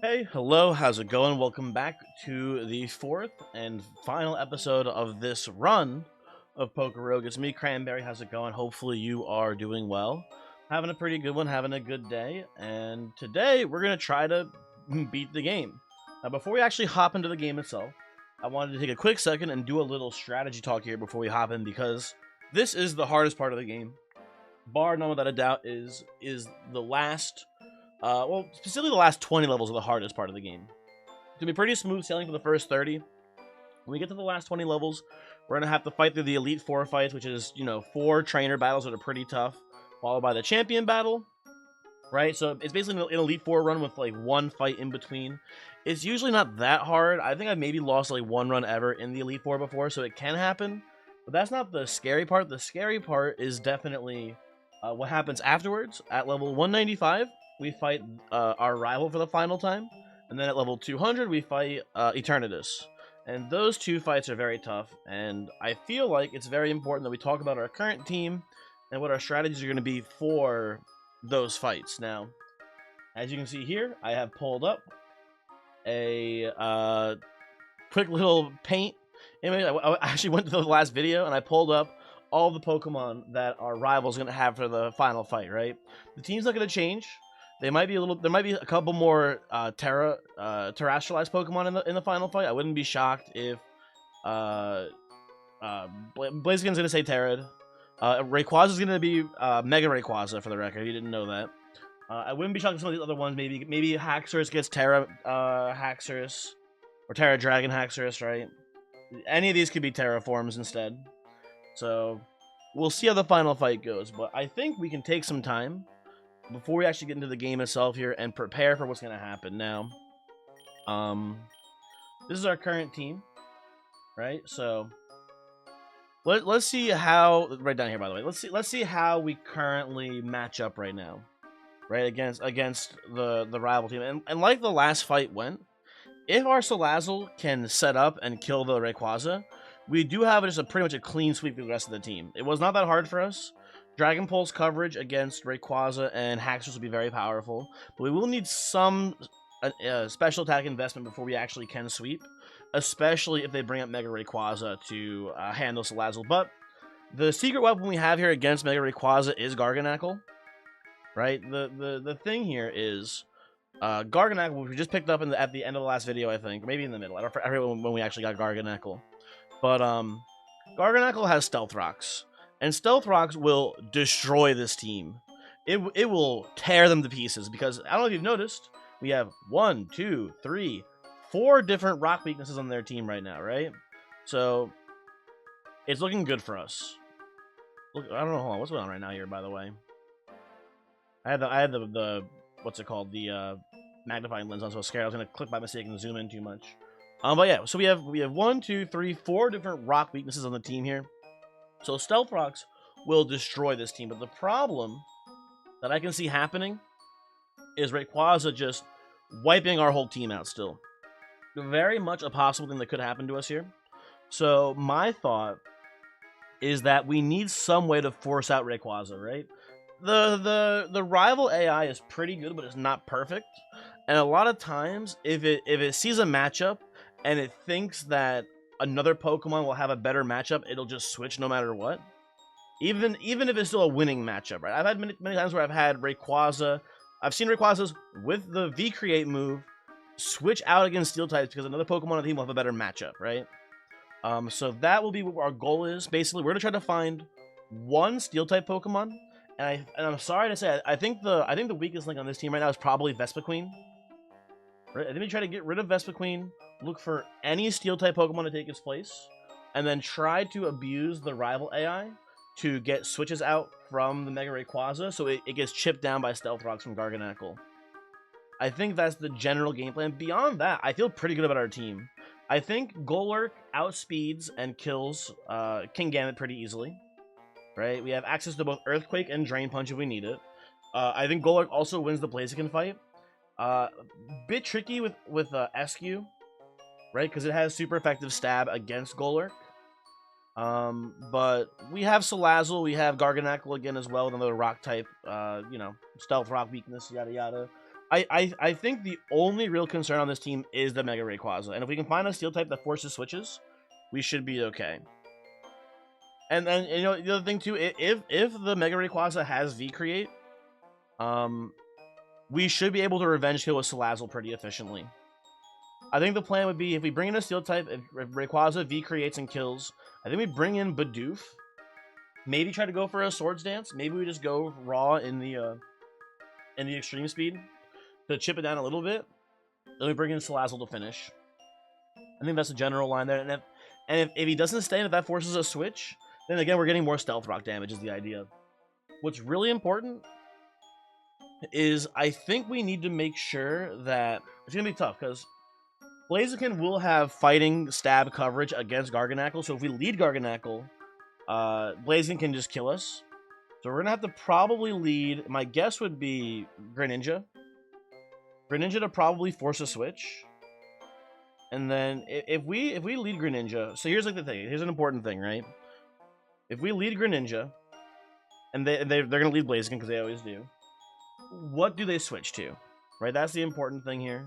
Hey, hello, how's it going? Welcome back to the fourth and final episode of this run of Poker Rogue. It's me, Cranberry. How's it going? Hopefully, you are doing well. Having a pretty good one, having a good day. And today, we're going to try to beat the game. Now, before we actually hop into the game itself, I wanted to take a quick second and do a little strategy talk here before we hop in because this is the hardest part of the game. Bar none without a doubt is the last well, specifically the last 20 levels are the hardest part of the game. It's gonna be pretty smooth sailing for the first 30. When we get to the last 20 levels, we're gonna have to fight through the Elite Four fights, which is, 4 trainer battles that are pretty tough, followed by the champion battle, right? So it's basically an Elite Four run with like one fight in between. It's usually not that hard. I think I've maybe lost like one run ever in the Elite Four before, so it can happen. But that's not the scary part. The scary part is definitely what happens afterwards. At level 195, we fight our rival for the final time, and then at level 200, we fight Eternatus. And those two fights are very tough, and I feel like it's very important that we talk about our current team and what our strategies are going to be for those fights. Now, as you can see here, I have pulled up a quick little paint image. I actually went to the last video and I pulled up all the Pokemon that our rival's going to have for the final fight, right? The team's not going to change. There might be a couple more terrestrialized Pokemon in the final fight. I wouldn't be shocked if Blaziken's going to say Terrid. Rayquaza's going to be Mega Rayquaza, for the record. You didn't know that. I wouldn't be shocked if some of these other ones, maybe Haxorus gets Terra Haxorus, or Terra Dragon Haxorus, right? Any of these could be Terraforms instead. So we'll see how the final fight goes, but I think we can take some time before we actually get into the game itself here and prepare for what's going to happen. Now, this is our current team, right? So let's see how, right down here, by the way. Let's see how we currently match up right now, right, against the rival team. And like the last fight went, if our Salazzle can set up and kill the Rayquaza, we do have just pretty much a clean sweep for the rest of the team. It was not that hard for us. Dragon Pulse coverage against Rayquaza and Haxorus will be very powerful, but we will need some special attack investment before we actually can sweep, especially if they bring up Mega Rayquaza to handle Salazzle. But the secret weapon we have here against Mega Rayquaza is Garganacl, right? The thing here is Garganacl, which we just picked up at the end of the last video, I think, maybe in the middle. I don't remember when we actually got Garganacl. But Garganacl has Stealth Rocks, and Stealth Rocks will destroy this team. It will tear them to pieces because I don't know if you've noticed, we have 1, 2, 3, 4 different rock weaknesses on their team right now, right? So it's looking good for us. Look, I don't know. Hold on, what's going on right now here? By the way, I had the what's it called, the magnifying lens on, so I was scared I was gonna click by mistake and zoom in too much. But yeah, so we have 1, 2, 3, 4 different rock weaknesses on the team here. So Stealth Rocks will destroy this team, but the problem that I can see happening is Rayquaza just wiping our whole team out still. Very much a possible thing that could happen to us here. So my thought is that we need some way to force out Rayquaza, right? The rival AI is pretty good, but it's not perfect. And a lot of times, if it sees a matchup and it thinks that another Pokemon will have a better matchup, it'll just switch no matter what. Even if it's still a winning matchup, right? I've had many times where I've had Rayquaza. I've seen Rayquazas with the V-Create move switch out against Steel types because another Pokemon on the team will have a better matchup, right? So that will be what our goal is. Basically, we're gonna try to find one Steel type Pokemon, and I'm sorry to say, I think the weakest link on this team right now is probably Vespiquen. Right? I think we try to get rid of Vespiquen, look for any Steel-type Pokemon to take its place, and then try to abuse the rival AI to get switches out from the Mega Rayquaza so it gets chipped down by Stealth Rocks from Garganacl. I think that's the general game plan. Beyond that, I feel pretty good about our team. I think Golurk outspeeds and kills Kingambit pretty easily. Right? We have access to both Earthquake and Drain Punch if we need it. I think Golurk also wins the Blaziken fight. Bit tricky with Eskew, right? Because it has super effective stab against Golurk. But we have Salazzle, we have Garganacl again as well, another rock type, Stealth Rock weakness, yada yada. I think the only real concern on this team is the Mega Rayquaza, and if we can find a Steel type that forces switches, we should be okay. And then the other thing too, if the Mega Rayquaza has V Create, we should be able to revenge kill with Salazzle pretty efficiently. I think the plan would be if we bring in a Steel type, if Rayquaza V creates and kills, I think we bring in Bidoof. Maybe try to go for a Swords Dance. Maybe we just go raw in the Extreme Speed to chip it down a little bit. Then we bring in Salazzle to finish. I think that's the general line there. And if he doesn't stay, and if that forces a switch, then again we're getting more Stealth Rock damage is the idea. What's really important is I think we need to make sure that it's gonna be tough because Blaziken will have fighting stab coverage against Garganacl, so if we lead Garganacl, Blaziken can just kill us. So we're gonna have to probably lead. My guess would be Greninja. Greninja to probably force a switch, and then if we lead Greninja, so here's like the thing. Here's an important thing, right? If we lead Greninja, and they're gonna lead Blaziken because they always do. What do they switch to? Right, that's the important thing here.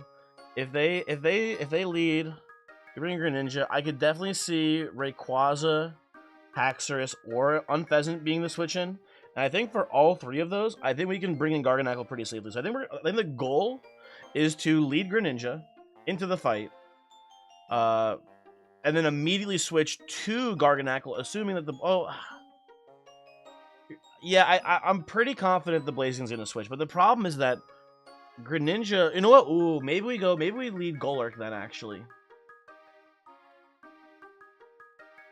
If they lead, they bring Greninja, I could definitely see Rayquaza, Haxorus, or Unfezant being the switch in. And I think for all three of those, I think we can bring in Garganacl pretty safely. So I think the goal is to lead Greninja into the fight, and then immediately switch to Garganacl, assuming that I'm pretty confident the Blaziken's gonna switch. But the problem is that Greninja, you know what? Ooh, maybe we lead Golurk then, actually.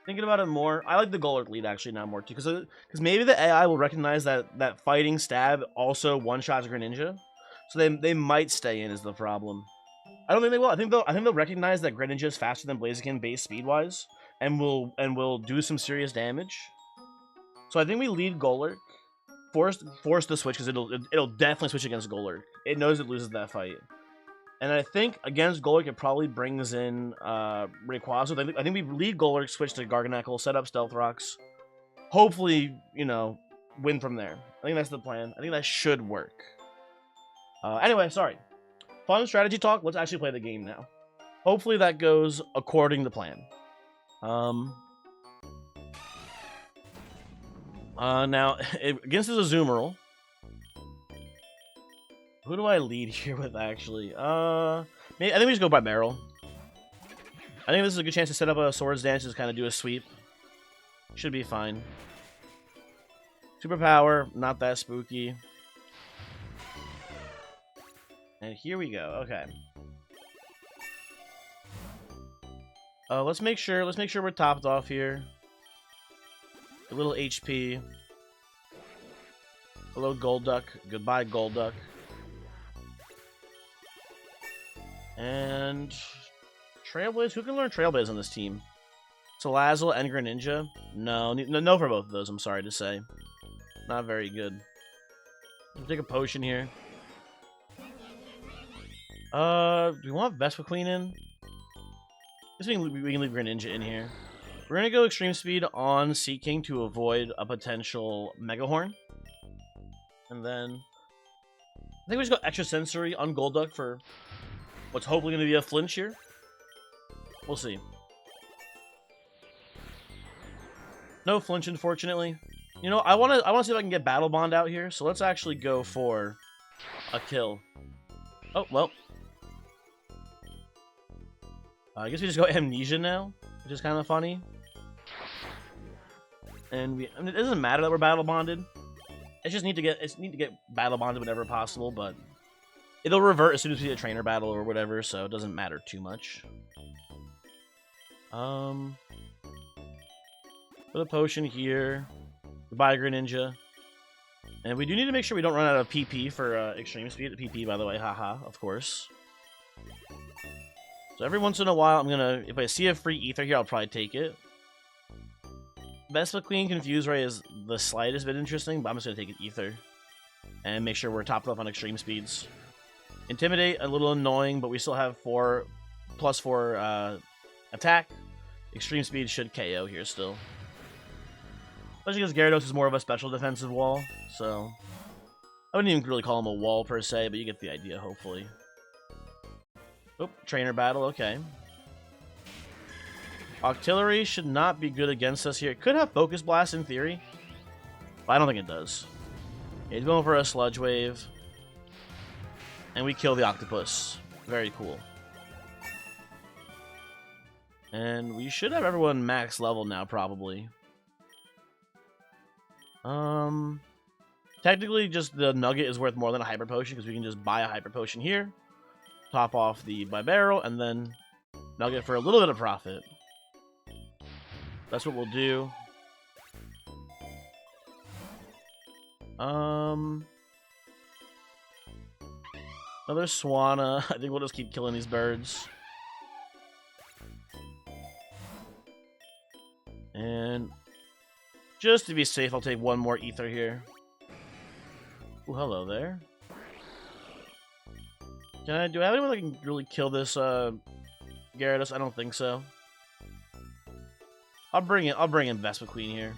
Thinking about it more, I like the Golurk lead actually now more too, because maybe the AI will recognize that fighting stab also one-shots Greninja, so they might stay in is the problem. I don't think they will. I think they'll recognize that Greninja is faster than Blaziken base speed-wise, and will do some serious damage. So I think we lead Golurk. Force the switch because it'll definitely switch against Golurk. It knows it loses that fight, and I think against Golurk it probably brings in Rayquaza. I think we lead Golurk, switch to Garganacl, set up Stealth Rocks, hopefully win from there. I think that's the plan. I think that should work. Anyway, sorry. Fun strategy talk. Let's actually play the game now. Hopefully that goes according to plan. Now, against this Azumarill, who do I lead here with, actually? I think we just go by Marill. I think this is a good chance to set up a Swords Dance, just kind of do a sweep. Should be fine. Superpower, not that spooky. And here we go, okay. Let's make sure we're topped off here. A little HP. A little Golduck. Goodbye, Golduck. And Trailblaze. Who can learn Trailblaze on this team? Salazzle and Greninja? No for both of those, I'm sorry to say. Not very good. Let's take a potion here. Do we want Vespiquen in? I guess we can leave Greninja in here. We're going to go Extreme Speed on Seaking to avoid a potential Mega Horn. And then I think we just go Extra Sensory on Golduck for what's hopefully going to be a flinch here. We'll see. No flinch, unfortunately. I want to see if I can get Battle Bond out here. So let's actually go for a kill. Oh, well. I guess we just go Amnesia now, which is kind of funny. And it doesn't matter that we're battle bonded. It's just need to get battle bonded whenever possible, but it'll revert as soon as we get a trainer battle or whatever, so it doesn't matter too much. Put a potion here. Goodbye, Greninja. And we do need to make sure we don't run out of PP for Extreme Speed. PP, by the way, haha, of course. So every once in a while, if I see a free Ether here, I'll probably take it. Vespiquen Confuse Ray is the slightest bit interesting, but I'm just going to take an Ether. And make sure we're topped up on extreme speeds. Intimidate, a little annoying, but we still have +4 attack. Extreme speed should KO here still. Especially because Gyarados is more of a special defensive wall, so I wouldn't even really call him a wall per se, but you get the idea, hopefully. Oh, trainer battle, okay. Octillery should not be good against us here. It could have Focus Blast in theory, but I don't think it does. He's going for a Sludge Wave. And we kill the Octopus. Very cool. And we should have everyone max level now, probably. Technically, just the Nugget is worth more than a Hyper Potion, because we can just buy a Hyper Potion here, top off the Bibarel, and then Nugget for a little bit of profit. That's what we'll do. Another Swanna. I think we'll just keep killing these birds. And just to be safe, I'll take one more Ether here. Oh, hello there. Do I have anyone that can really kill this Gyarados? I don't think so. I'll bring in Vespiquen here.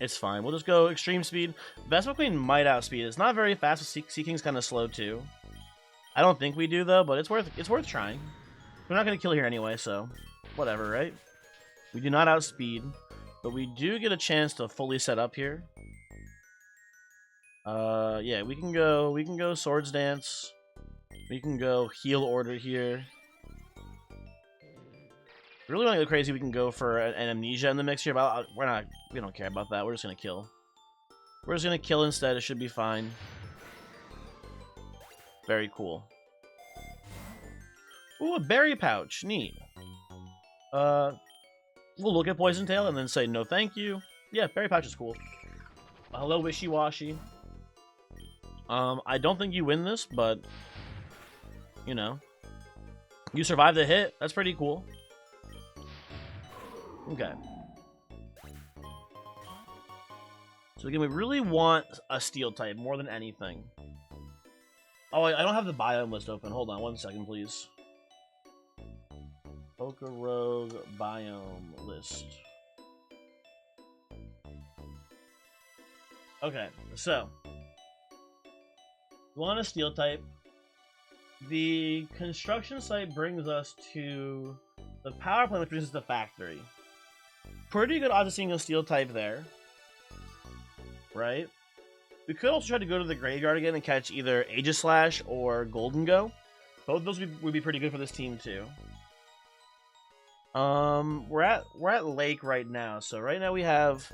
It's fine. We'll just go extreme speed. Vespiquen might outspeed. It's not very fast. Seeking's kind of slow too. I don't think we do though, but it's worth trying. We're not gonna kill here anyway, so whatever, right? We do not outspeed, but we do get a chance to fully set up here. Yeah, we can go Swords Dance. We can go Heal Order here. If we really want to go crazy, we can go for an Amnesia in the mix here, but we don't care about that. We're just gonna kill. We're just gonna kill instead. It should be fine. Very cool. Ooh, a berry pouch. Neat. We'll look at Poison Tail and then say no thank you. Yeah, berry pouch is cool. Hello, Wishy-Washy. I don't think you win this, but you know. You survive the hit. That's pretty cool. Okay. So again, we really want a Steel type more than anything. Oh, I don't have the biome list open. Hold on 1 second, please. Pokorogue biome list. Okay, so we want a Steel type. The construction site brings us to the power plant, which brings us to the factory. Pretty good odds of seeing a Steel type there, right? We could also try to go to the graveyard again and catch either Aegislash or Golden Go. Both of those would be pretty good for this team too. We're at Lake right now, so right now we have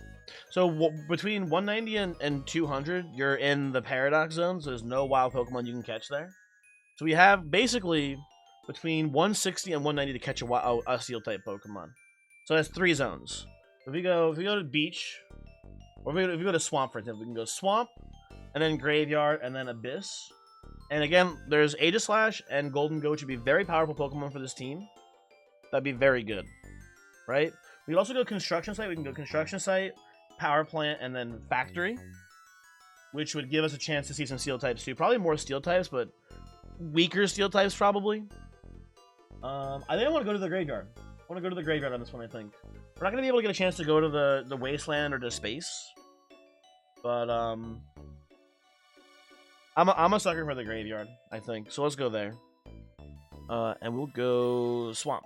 between 190 and 200, you're in the Paradox Zone, so there's no wild Pokemon you can catch there. So we have basically between 160 and 190 to catch a Steel type Pokemon. So that's 3 zones. If we go to Beach, or if we go to Swamp, for example, we can go Swamp, and then Graveyard, and then Abyss. And again, there's Aegislash and Golden Go, which would be very powerful Pokemon for this team. That'd be very good, right? We could also go Construction Site. We can go Construction Site, Power Plant, and then Factory, which would give us a chance to see some Steel types too. Probably more Steel types, but weaker Steel types probably. I think I want to go to the Graveyard. I want to go to the Graveyard on this one, I think. We're not going to be able to get a chance to go to the Wasteland or to Space. But, I'm a sucker for the Graveyard, I think. So let's go there. And we'll go Swamp.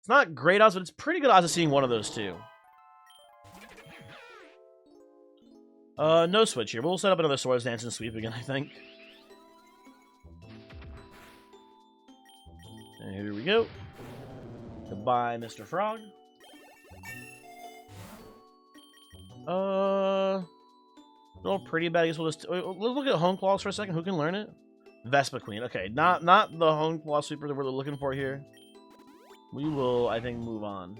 It's not great odds, but it's pretty good odds of seeing one of those two. No switch here. We'll set up another Swords Dance and Sweep again, I think. And here we go. Goodbye, Mr. Frog. Little pretty bad. I guess we'll just let's look at Hone Claws for a second. Who can learn it? Vespiquen. Okay, not the Hone Claw Sweeper that we're looking for here. We will, I think, move on.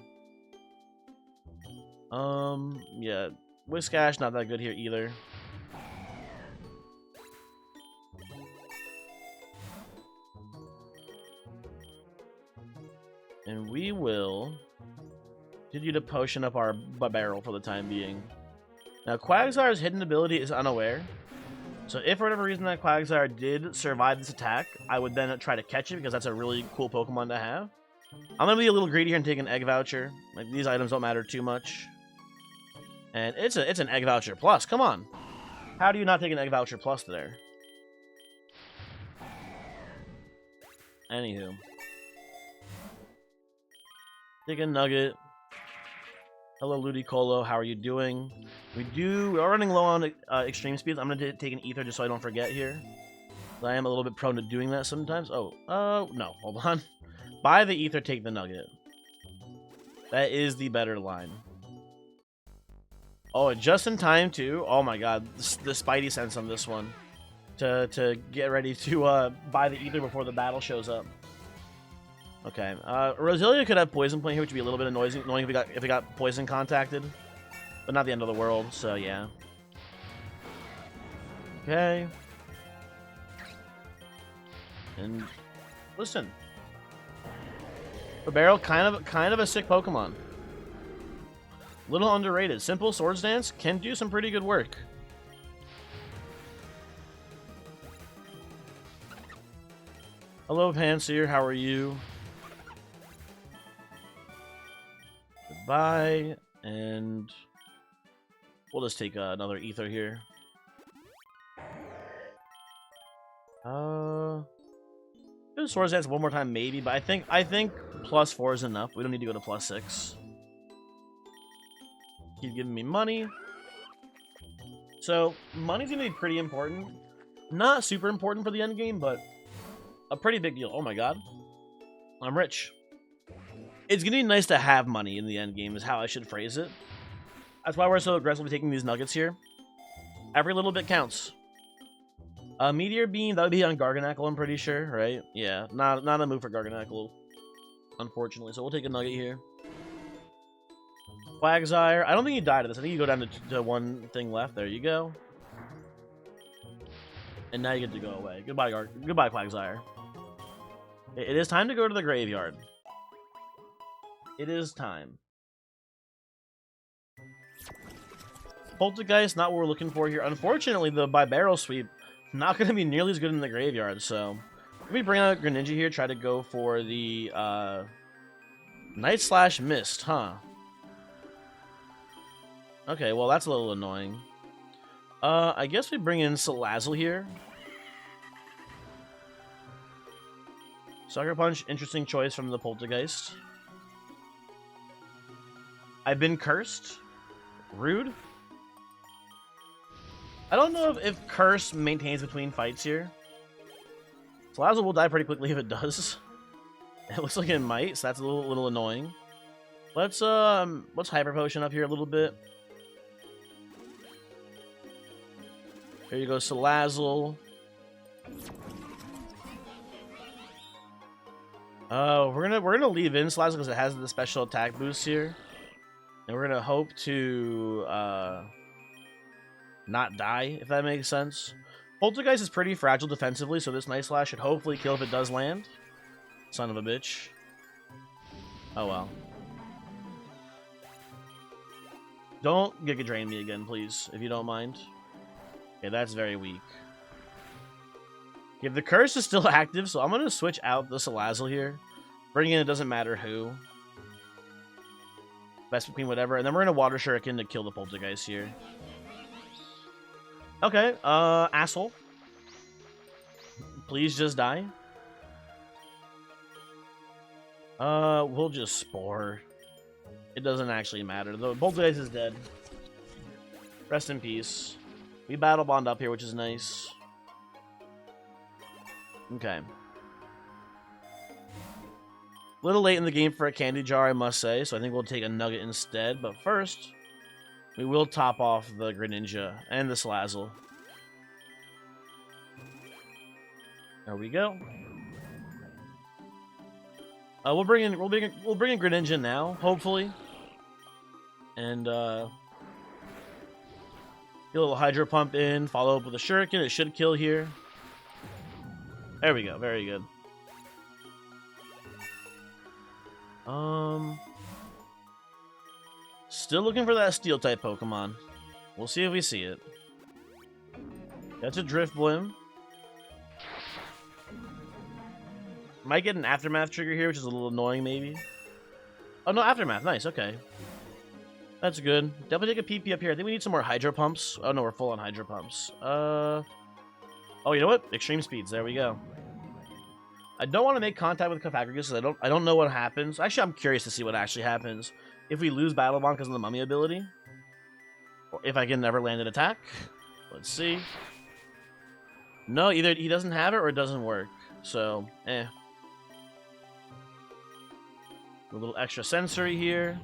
Yeah, Whiscash not that good here either. And we will continue to potion up our barrel for the time being. Now, Quagsire's hidden ability is unaware. So if for whatever reason that Quagsire did survive this attack, I would then try to catch it because that's a really cool Pokemon to have. I'm going to be a little greedy here and take an Egg Voucher. Like, these items don't matter too much. And it's an Egg Voucher Plus. Come on. How do you not take an Egg Voucher Plus there? Anywho. Take a Nugget. Hello, Ludicolo. How are you doing? We are running low on extreme speeds. I'm going to take an Ether just so I don't forget here. I am a little bit prone to doing that sometimes. Oh, no. Hold on. Buy the Ether, take the Nugget. That is the better line. Oh, and just in time, too. Oh, my God. The Spidey sense on this one. To get ready to buy the Ether before the battle shows up. Okay. Roselia could have Poison Point here, which would be a little bit annoying if it got Poison contacted. But not the end of the world, so yeah. Okay. And listen. Barbarrel, kind of a sick Pokemon. Little underrated. Simple Swords Dance can do some pretty good work. Hello, Panseer. How are you? Goodbye. And we'll just take another Ether here. Do Swords Dance one more time, maybe, but I think +4 is enough. We don't need to go to +6. Keep giving me money. So money's gonna be pretty important. Not super important for the end game, but a pretty big deal. Oh my god, I'm rich. It's gonna be nice to have money in the end game, is how I should phrase it. That's why we're so aggressively taking these nuggets here. Every little bit counts. Meteor Beam, that would be on Garganacl, I'm pretty sure, right? Yeah, not a move for Garganacl, unfortunately. So we'll take a nugget here. Quagsire, I don't think he died to this. I think you go down to one thing left. There you go. And now you get to go away. Goodbye, goodbye, Quagsire. It is time to go to the graveyard. It is time. Poltergeist, not what we're looking for here. Unfortunately, the Barbarrel sweep, not going to be nearly as good in the graveyard, so let me bring out Greninja here, try to go for the Night Slash Mist, huh? Okay, well, that's a little annoying. I guess we bring in Salazzle here. Sucker Punch, interesting choice from the Poltergeist. I've been cursed. Rude. I don't know if Curse maintains between fights here. Salazzle will die pretty quickly if it does. It looks like it might, so that's a little annoying. Let's Hyper Potion up here a little bit. Here you go, Salazzle. We're gonna leave in Salazzle because it has the special attack boost here. And we're gonna hope to not die, if that makes sense. Poltergeist is pretty fragile defensively, so this Night Slash should hopefully kill if it does land. Son of a bitch. Oh well. Don't Giga Drain me again, please, if you don't mind. Okay, that's very weak. Okay, the curse is still active, so I'm gonna switch out the Salazzle here. Bring in, it doesn't matter who. Best between whatever, and then we're gonna Water Shuriken to kill the Poltergeist here. Okay, asshole. Please just die. We'll just Spore. It doesn't actually matter. The Poltergeist is dead. Rest in peace. We Battle Bond up here, which is nice. Okay. A little late in the game for a Candy Jar, I must say, so I think we'll take a Nugget instead. But first, we will top off the Greninja and the Salazzle. There we go. We'll bring in Greninja now, hopefully, and get a little Hydro Pump in. Follow up with a Shuriken. It should kill here. There we go. Very good. Still looking for that Steel-type Pokemon. We'll see if we see it. That's a Drifblim. Might get an Aftermath trigger here, which is a little annoying, maybe. Oh, no, Aftermath. Nice, okay. That's good. Definitely take a PP up here. I think we need some more hydro pumps. Oh no, we're full on hydro pumps. Oh, you know what? Extreme speeds. There we go. I don't want to make contact with Cofagrigus because I don't know what happens. Actually, I'm curious to see what actually happens if we lose Battle Bond because of the Mummy ability, or if I can never land an attack. Let's see. No, either he doesn't have it or it doesn't work. So, A little extra sensory here.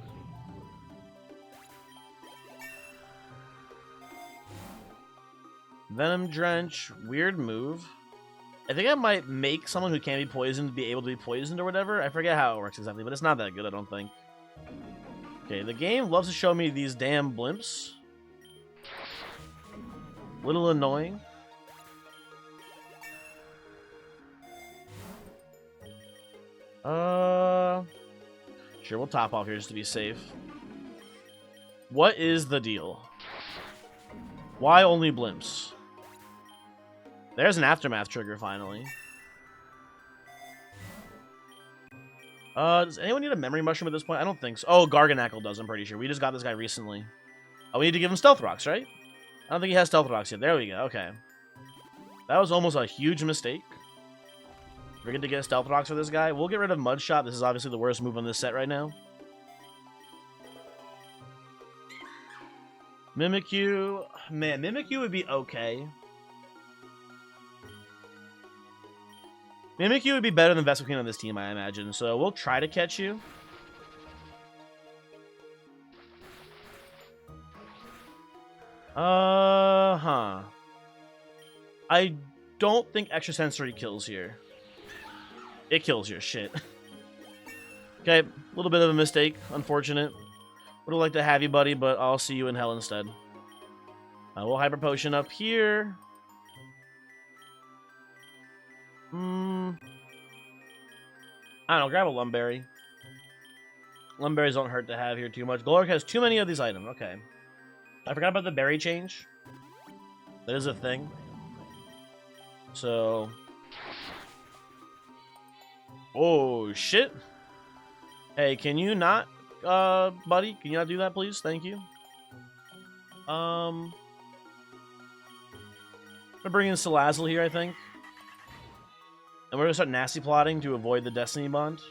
Venom Drench, weird move. I think I might make someone who can't be poisoned be able to be poisoned or whatever. I forget how it works exactly, but it's not that good, I don't think. Okay, the game loves to show me these damn blimps. Little annoying. Sure, we'll top off here just to be safe. What is the deal? Why only blimps? There's an Aftermath trigger, finally. Does anyone need a memory mushroom at this point? I don't think so. Oh, Garganackle does, I'm pretty sure. We just got this guy recently. Oh, we need to give him Stealth Rocks, right? I don't think he has Stealth Rocks yet. There we go, okay. That was almost a huge mistake. We're going to get Stealth Rocks for this guy. We'll get rid of Mudshot. This is obviously the worst move on this set right now. Mimikyu. Man, Mimikyu would be okay. Mimikyu would be better than Vespiquen on this team, I imagine. So we'll try to catch you. I don't think Extrasensory kills here. It kills your shit. Okay, a little bit of a mistake. Unfortunate. Would have liked to have you, buddy, but I'll see you in hell instead. We'll Hyper Potion up here. I don't know, grab a Lumberry. Lumberries don't hurt to have here too much. Golurk has too many of these items. Okay. I forgot about the berry change. That is a thing. So... Oh, shit. Hey, can you not, buddy? Can you not do that, please? Thank you. I'm gonna bring in Salazzle here, I think. And we're gonna start nasty plotting to avoid the Destiny Bond.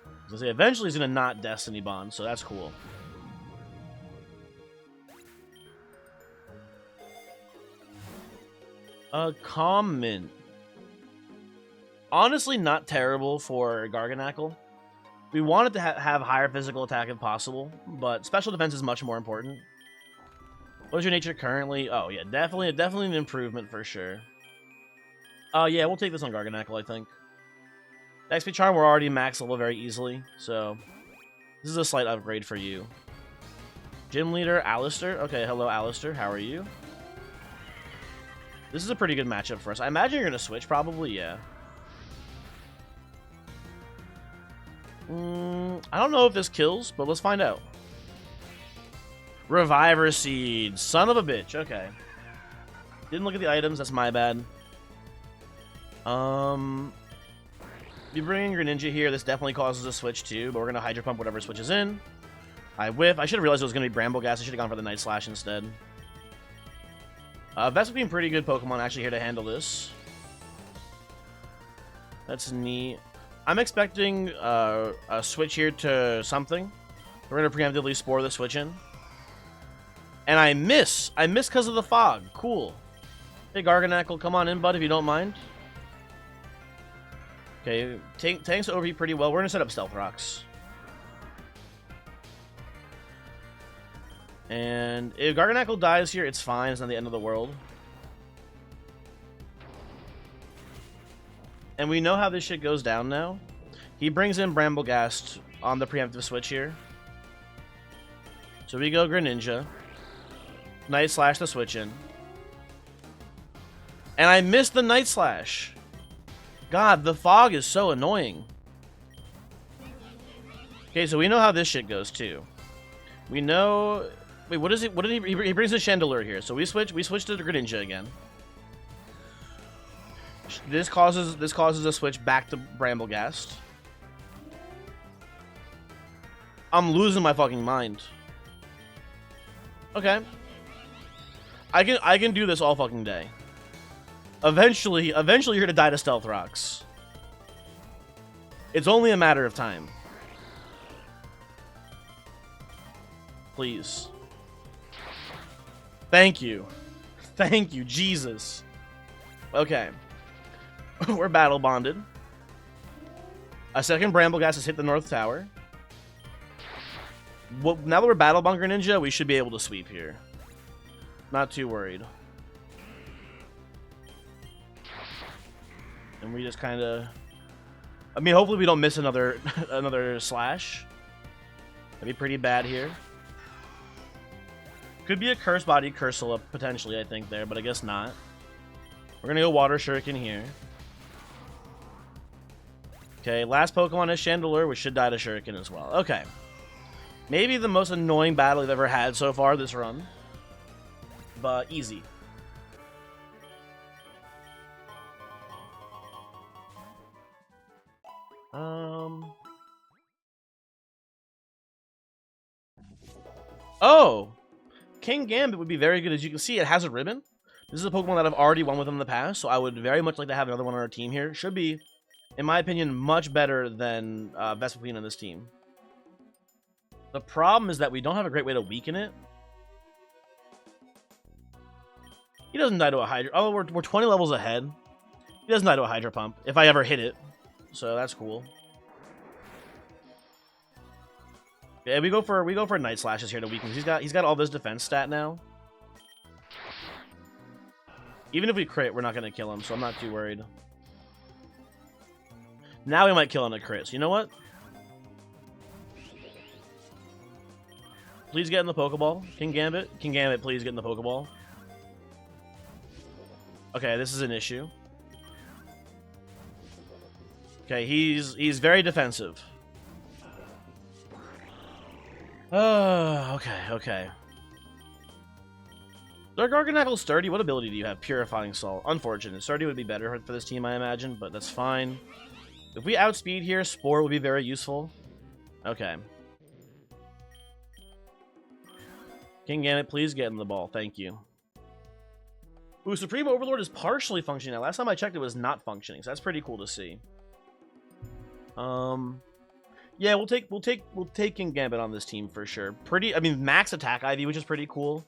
I was gonna say, eventually he's gonna not Destiny Bond, so that's cool. Calm Mint. Honestly, not terrible for Garganackle. We wanted to have higher physical attack if possible, but special defense is much more important. What is your nature currently? Oh, yeah, definitely an improvement for sure. Yeah, we'll take this on Garganackle, I think. XP Charm, we're already max level very easily, so this is a slight upgrade for you. Gym Leader, Alistair. Okay, hello, Alistair. How are you? This is a pretty good matchup for us. I imagine you're going to switch, probably, yeah. I don't know if this kills, but let's find out. Reviver Seed. Son of a bitch. Okay. Didn't look at the items. That's my bad. You bring Greninja here. This definitely causes a switch too, but we're going to Hydro Pump whatever switches in. I whiff. I should have realized it was going to be Bramble Gas. I should have gone for the Night Slash instead. Vespiquen, pretty good Pokemon actually here to handle this. That's neat. I'm expecting a switch here to something. We're going to preemptively Spore the switch in. And I miss. I miss because of the fog. Cool. Hey, Garganackle, come on in, bud, if you don't mind. Okay, tanks overheat pretty well. We're going to set up Stealth Rocks. And if Garganackle dies here, it's fine. It's not the end of the world. And we know how this shit goes down now. He brings in Bramblegast on the preemptive switch here. So we go Greninja. Night Slash the switch in. And I missed the Night Slash. God, the fog is so annoying. Okay, so we know how this shit goes too. We know... Wait, what is it? What did he brings a Chandelure here. So we switch to Greninja again. This causes a switch back to Bramblegast. I'm losing my fucking mind. Okay. I can do this all fucking day. Eventually you're gonna die to Stealth Rocks. It's only a matter of time. Please. Thank you. Thank you, Jesus. Okay. We're battle bonded. A second Brambleghast has hit the North Tower. Well, now that we're battle bond Greninja, we should be able to sweep here. Not too worried. And we just kind of... I mean, hopefully we don't miss another another slash. That'd be pretty bad here. Could be a Curse Body, Cursula, potentially, I think, there, but I guess not. We're going to go Water Shuriken here. Okay, last Pokemon is Chandelure, which should die to Shuriken as well. Okay. Maybe the most annoying battle we've ever had so far this run. But easy. Oh! Kingambit would be very good. As you can see, it has a ribbon. This is a Pokemon that I've already won with in the past, so I would very much like to have another one on our team here. Should be, in my opinion, much better than Vespiquen on this team. The problem is that we don't have a great way to weaken it. He doesn't die to a Hydro... Oh, we're 20 levels ahead. He doesn't die to a Hydro Pump, if I ever hit it. So that's cool. Yeah, we go for Night Slashes here to weaken. He's got all this defense stat now. Even if we crit, we're not gonna kill him, so I'm not too worried. Now we might kill on a crit. So you know what? Please get in the Pokeball. Kingambit. Kingambit, please get in the Pokeball. Okay, this is an issue. Okay, he's very defensive. Okay. Dark Garganacl Sturdy, what ability do you have? Purifying Salt. Unfortunate. Sturdy would be better for this team, I imagine, but that's fine. If we outspeed here, Spore would be very useful. Okay. Kingambit, please get in the ball. Thank you. Ooh, Supreme Overlord is partially functioning now. Last time I checked, it was not functioning, so that's pretty cool to see. Yeah, we'll take Kingambit on this team for sure. I mean, max attack IV, which is pretty cool.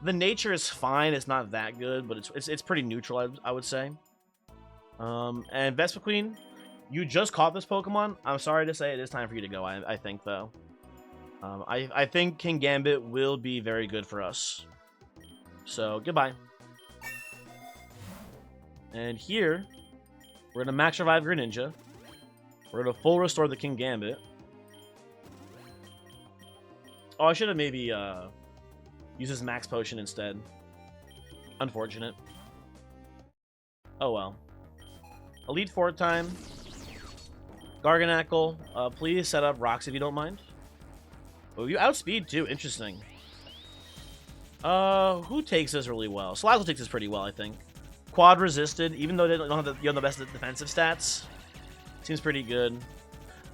The nature is fine. It's not that good, but it's pretty neutral, I would say. And Vespiquen, you just caught this Pokemon. I'm sorry to say it is time for you to go, I think, though. I think Kingambit will be very good for us. So, goodbye. And here, we're going to max revive Greninja. We're going to full restore the Kingambit. Oh, I should have maybe used his max potion instead. Unfortunate. Oh well. Elite Four time. Garganacl, please set up rocks if you don't mind. Oh, you outspeed too. Interesting. Who takes this really well? Salazzle takes this pretty well, I think. Quad resisted, even though they don't have the best defensive stats. Seems pretty good.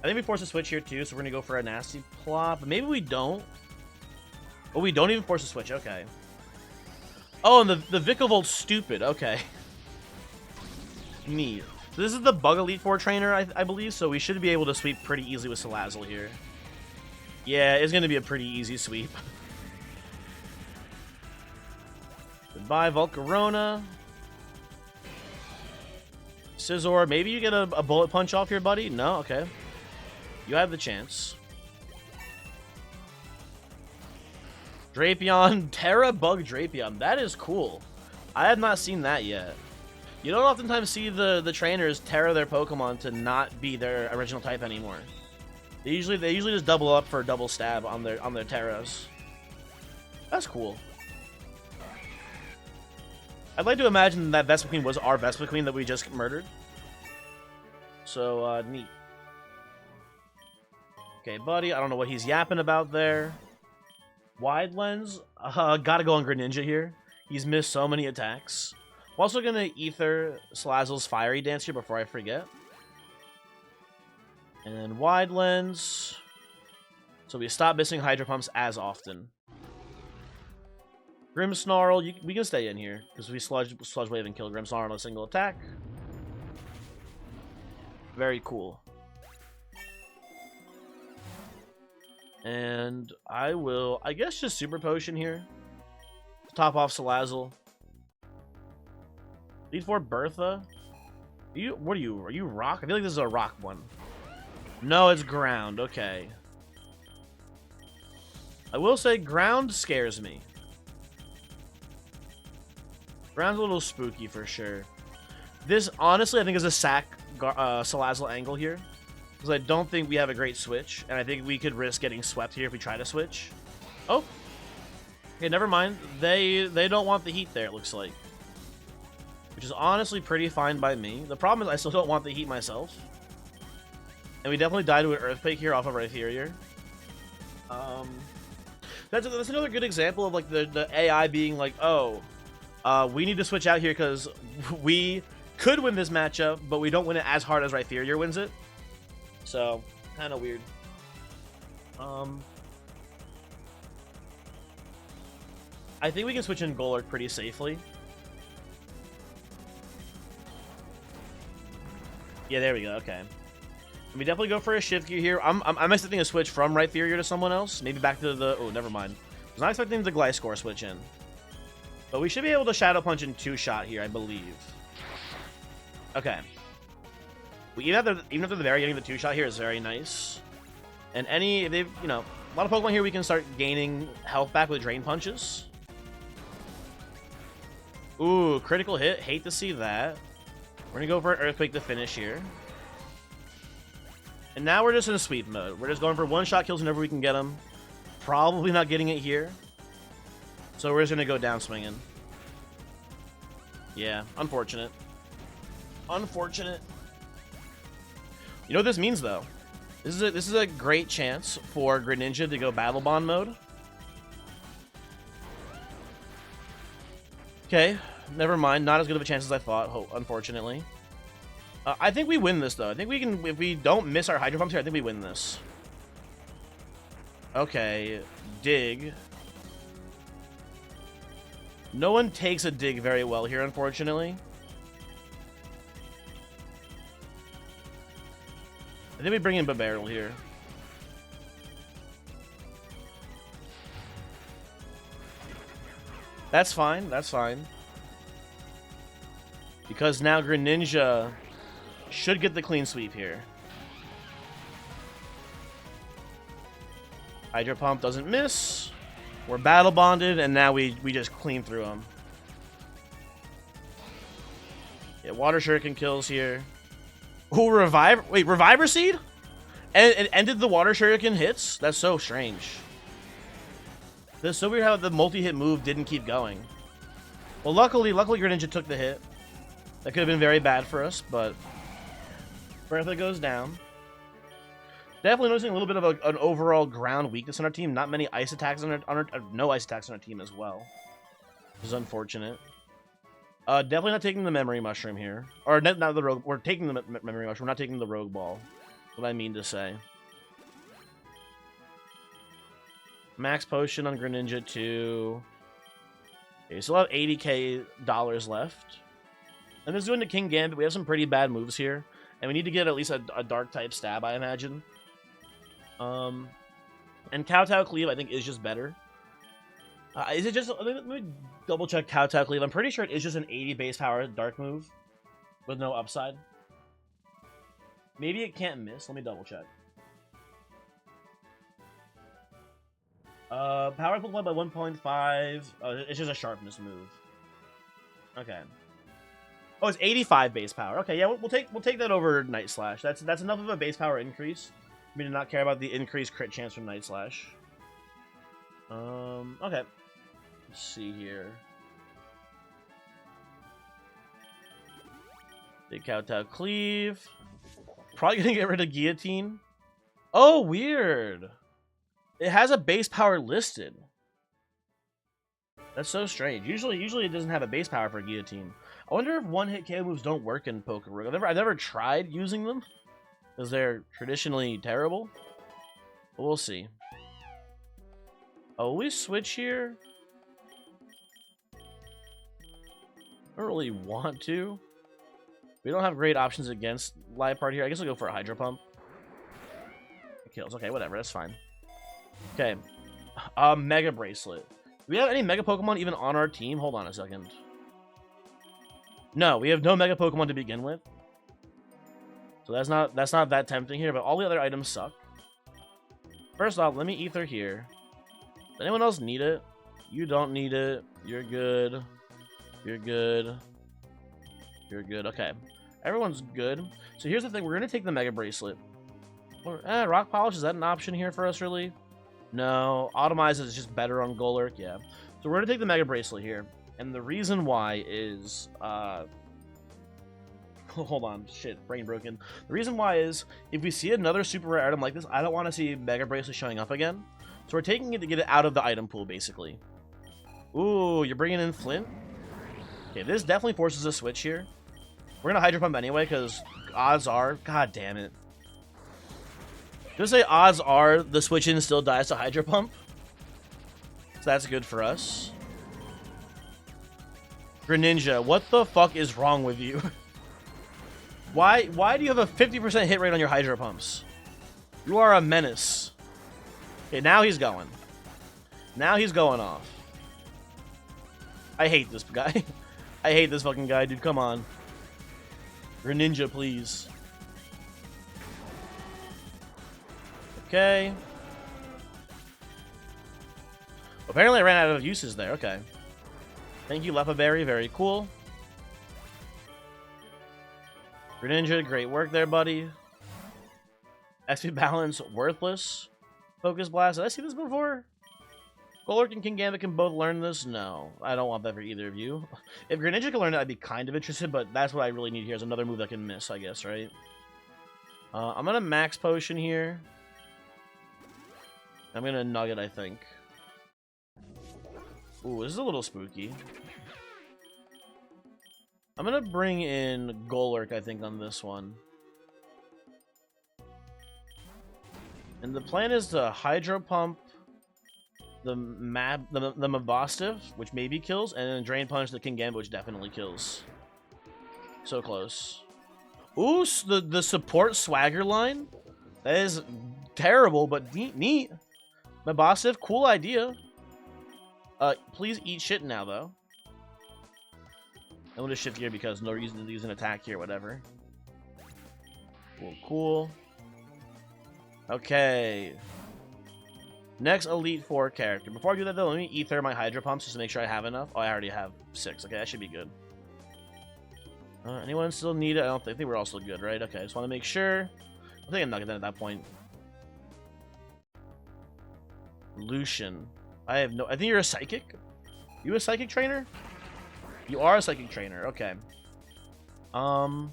I think we force a switch here too, so we're gonna go for a nasty plot, but maybe we don't. Oh, we don't even force a switch. Okay. Oh, and the Vikavolt stupid. Okay. Neat. So this is the Bug Elite Four trainer, I believe, so we should be able to sweep pretty easily with Salazzle here. Yeah, it's gonna be a pretty easy sweep. Goodbye, Volcarona. Scizor, maybe you get a bullet punch off here, buddy? No? Okay. You have the chance. Drapion, Terra Bug Drapion. That is cool. I have not seen that yet. You don't oftentimes see the trainers Terra their Pokemon to not be their original type anymore. They usually just double up for a double stab on their Terras. That's cool. I'd like to imagine that Vespiquen was our Vespiquen that we just murdered. So, neat. Okay, buddy, I don't know what he's yapping about there. Wide Lens, gotta go on Greninja here. He's missed so many attacks. I'm also gonna Ether Salazzle's Fiery Dance here before I forget. And then Wide Lens. So we stop missing Hydro Pumps as often. Grimmsnarl, we can stay in here because we Sludge Wave and kill Grimmsnarl on a single attack. Very cool. And I will, I guess, just Super Potion here. Top off Salazzle. Lead for Bertha. What are you? Are you rock? I feel like this is a rock one. No, it's ground. Okay. I will say ground scares me. Ground's a little spooky for sure. This, honestly, I think is a sack Salazzle angle here. Because I don't think we have a great switch. And I think we could risk getting swept here if we try to switch. Oh. Okay, never mind. They don't want the heat there, it looks like. Which is honestly pretty fine by me. The problem is I still don't want the heat myself. And we definitely die to an Earthquake here off of Rhyperior. That's another good example of like the AI being like, oh, we need to switch out here because we could win this matchup, but we don't win it as hard as Rhyperior wins it. So, kind of weird. I think we can switch in Golurk pretty safely. Yeah, there we go. Okay. We definitely go for a shift gear here. I'm expecting a switch from Rhyperior to someone else. Maybe back to the... Oh, never mind. I was not expecting the Gliscor switch in. But we should be able to Shadow Punch in 2-shot here, I believe. Okay. Even after the very getting the 2-shot here is very nice. And if they've, you know, a lot of Pokemon here we can start gaining health back with Drain Punches. Ooh, critical hit. Hate to see that. We're gonna go for an Earthquake to finish here. And now we're just in a sweep mode. We're just going for one-shot kills whenever we can get them. Probably not getting it here. So we're just gonna go down swinging. Yeah, unfortunate. Unfortunate. You know what this means, though? This is a great chance for Greninja to go Battle Bond mode. Okay, never mind. Not as good of a chance as I thought, unfortunately. I think we win this, though. I think we can... If we don't miss our Hydro Pumps here, I think we win this. Okay, dig. No one takes a dig very well here, unfortunately. I think we bring in Barrel here. That's fine. That's fine. Because now Greninja should get the clean sweep here. Hydro Pump doesn't miss. We're battle bonded, and now we just clean through them. Yeah, Water Shuriken kills here. Ooh, Revive. Wait, Reviver Seed? And it ended the Water Shuriken hits? That's so strange. That's so weird how the multi-hit move didn't keep going. Well, luckily Greninja took the hit. That could have been very bad for us, but Bertha goes down. Definitely noticing a little bit of an overall ground weakness on our team. Not many ice attacks on our no ice attacks on our team as well, which is unfortunate. Definitely not taking the Memory Mushroom here, or not the Rogue. We're taking the Memory Mushroom. We're not taking the Rogue Ball. What I mean to say. Max Potion on Greninja 2. Okay, still have $80K left. And this is going to King Gambit. We have some pretty bad moves here. And we need to get at least a Dark type stab, I imagine. And Kowtow Cleave, I think, is just better. Is it just... Let me double check Kowtow Cleave. I'm pretty sure it is just an 80 base power Dark move. With no upside. Maybe it can't miss. Let me double check. Power Pokemon by 1.5. Oh, it's just a sharpness move. Okay. Oh, it's 85 base power. Okay, yeah, we'll take that over Night Slash. That's enough of a base power increase for me to not care about the increased crit chance from Night Slash. Okay. Let's see here. Big Kowtow Cleave. Probably gonna get rid of Guillotine. Oh, weird. It has a base power listed. That's so strange. Usually it doesn't have a base power for Guillotine. I wonder if one-hit KO moves don't work in Pokeroo. I've never tried using them, because they're traditionally terrible. But we'll see. Oh, we switch here? I don't really want to. We don't have great options against Liepard here. I guess I'll go for a Hydro Pump. It kills. Okay, whatever. That's fine. Okay. Mega Bracelet. Do we have any Mega Pokemon even on our team? Hold on a second. No, we have no Mega Pokemon to begin with. So that's not that tempting here, but all the other items suck. First off, let me Ether here. Does anyone else need it? You don't need it. You're good. You're good. You're good. Okay. Everyone's good. So here's the thing. We're going to take the Mega Bracelet. Rock Polish, is that an option here for us, really? No. Automize is just better on Golurk. Yeah. So we're going to take the Mega Bracelet here. And the reason why is... hold on. Shit. Brain broken. The reason why is, if we see another super rare item like this, I don't want to see Mega Bracelet showing up again. So we're taking it to get it out of the item pool, basically. Ooh, you're bringing in Flint? Okay, this definitely forces a switch here. We're going to Hydro Pump anyway, because odds are... God damn it. Just say odds are the switch in still dies to Hydro Pump. So that's good for us. Greninja, what the fuck is wrong with you? Why do you have a 50% hit rate on your Hydro Pumps? You are a menace. Okay, now he's going. Now he's going off. I hate this guy. I hate this fucking guy, dude. Come on. Greninja, please. Okay. Apparently I ran out of uses there. Okay. Thank you, Lepa Berry. Very cool. Greninja, great work there, buddy. XP Balance, worthless. Focus Blast. Did I see this before? Golurk and Kingambit can both learn this? No. I don't want that for either of you. If Greninja can learn it, I'd be kind of interested, but that's what I really need here is another move that can miss, I guess, right? I'm going to Max Potion here. I'm going to Nugget, I think. Ooh, this is a little spooky. I'm going to bring in Golurk, I think, on this one. And the plan is to Hydro Pump the Mabosstiff, which maybe kills, and then Drain Punch the Kingambit, which definitely kills. So close. Ooh, the support swagger line? That is terrible, but neat. Mabosstiff, cool idea. Please eat shit now, though. I'm gonna shift gear because no reason to use an attack here, whatever. Cool. Okay. Next Elite Four character. Before I do that, though, let me Ether my Hydro Pumps just to make sure I have enough. Oh, I already have 6. Okay, that should be good. Anyone still need it? I think we're all still good, right? Okay, I just want to make sure. I think I'm not getting at that point. Lucian. I think you're a Psychic? You a Psychic trainer? You are a Psychic trainer. Okay. I'm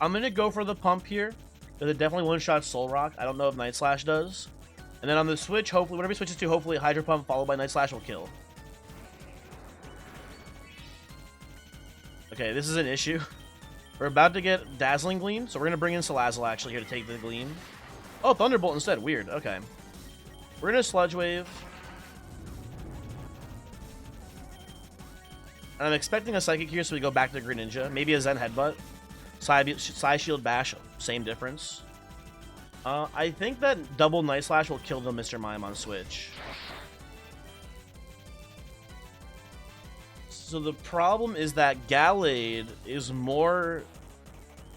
gonna go for the pump here. Because it definitely one-shot Soul Rock. I don't know if Night Slash does. And then on the switch, hopefully, whatever he switches to, hopefully Hydro Pump followed by Night Slash will kill. Okay, this is an issue. We're about to get Dazzling Gleam, so we're going to bring in Salazzle actually here to take the Gleam. Oh, Thunderbolt instead. Weird. Okay. We're going to Sludge Wave. And I'm expecting a Psychic here, so we go back to Greninja. Maybe a Zen Headbutt. Psy Shield Bash, same difference. I think that double Night Slash will kill the Mr. Mime on Switch. So the problem is that Gallade is more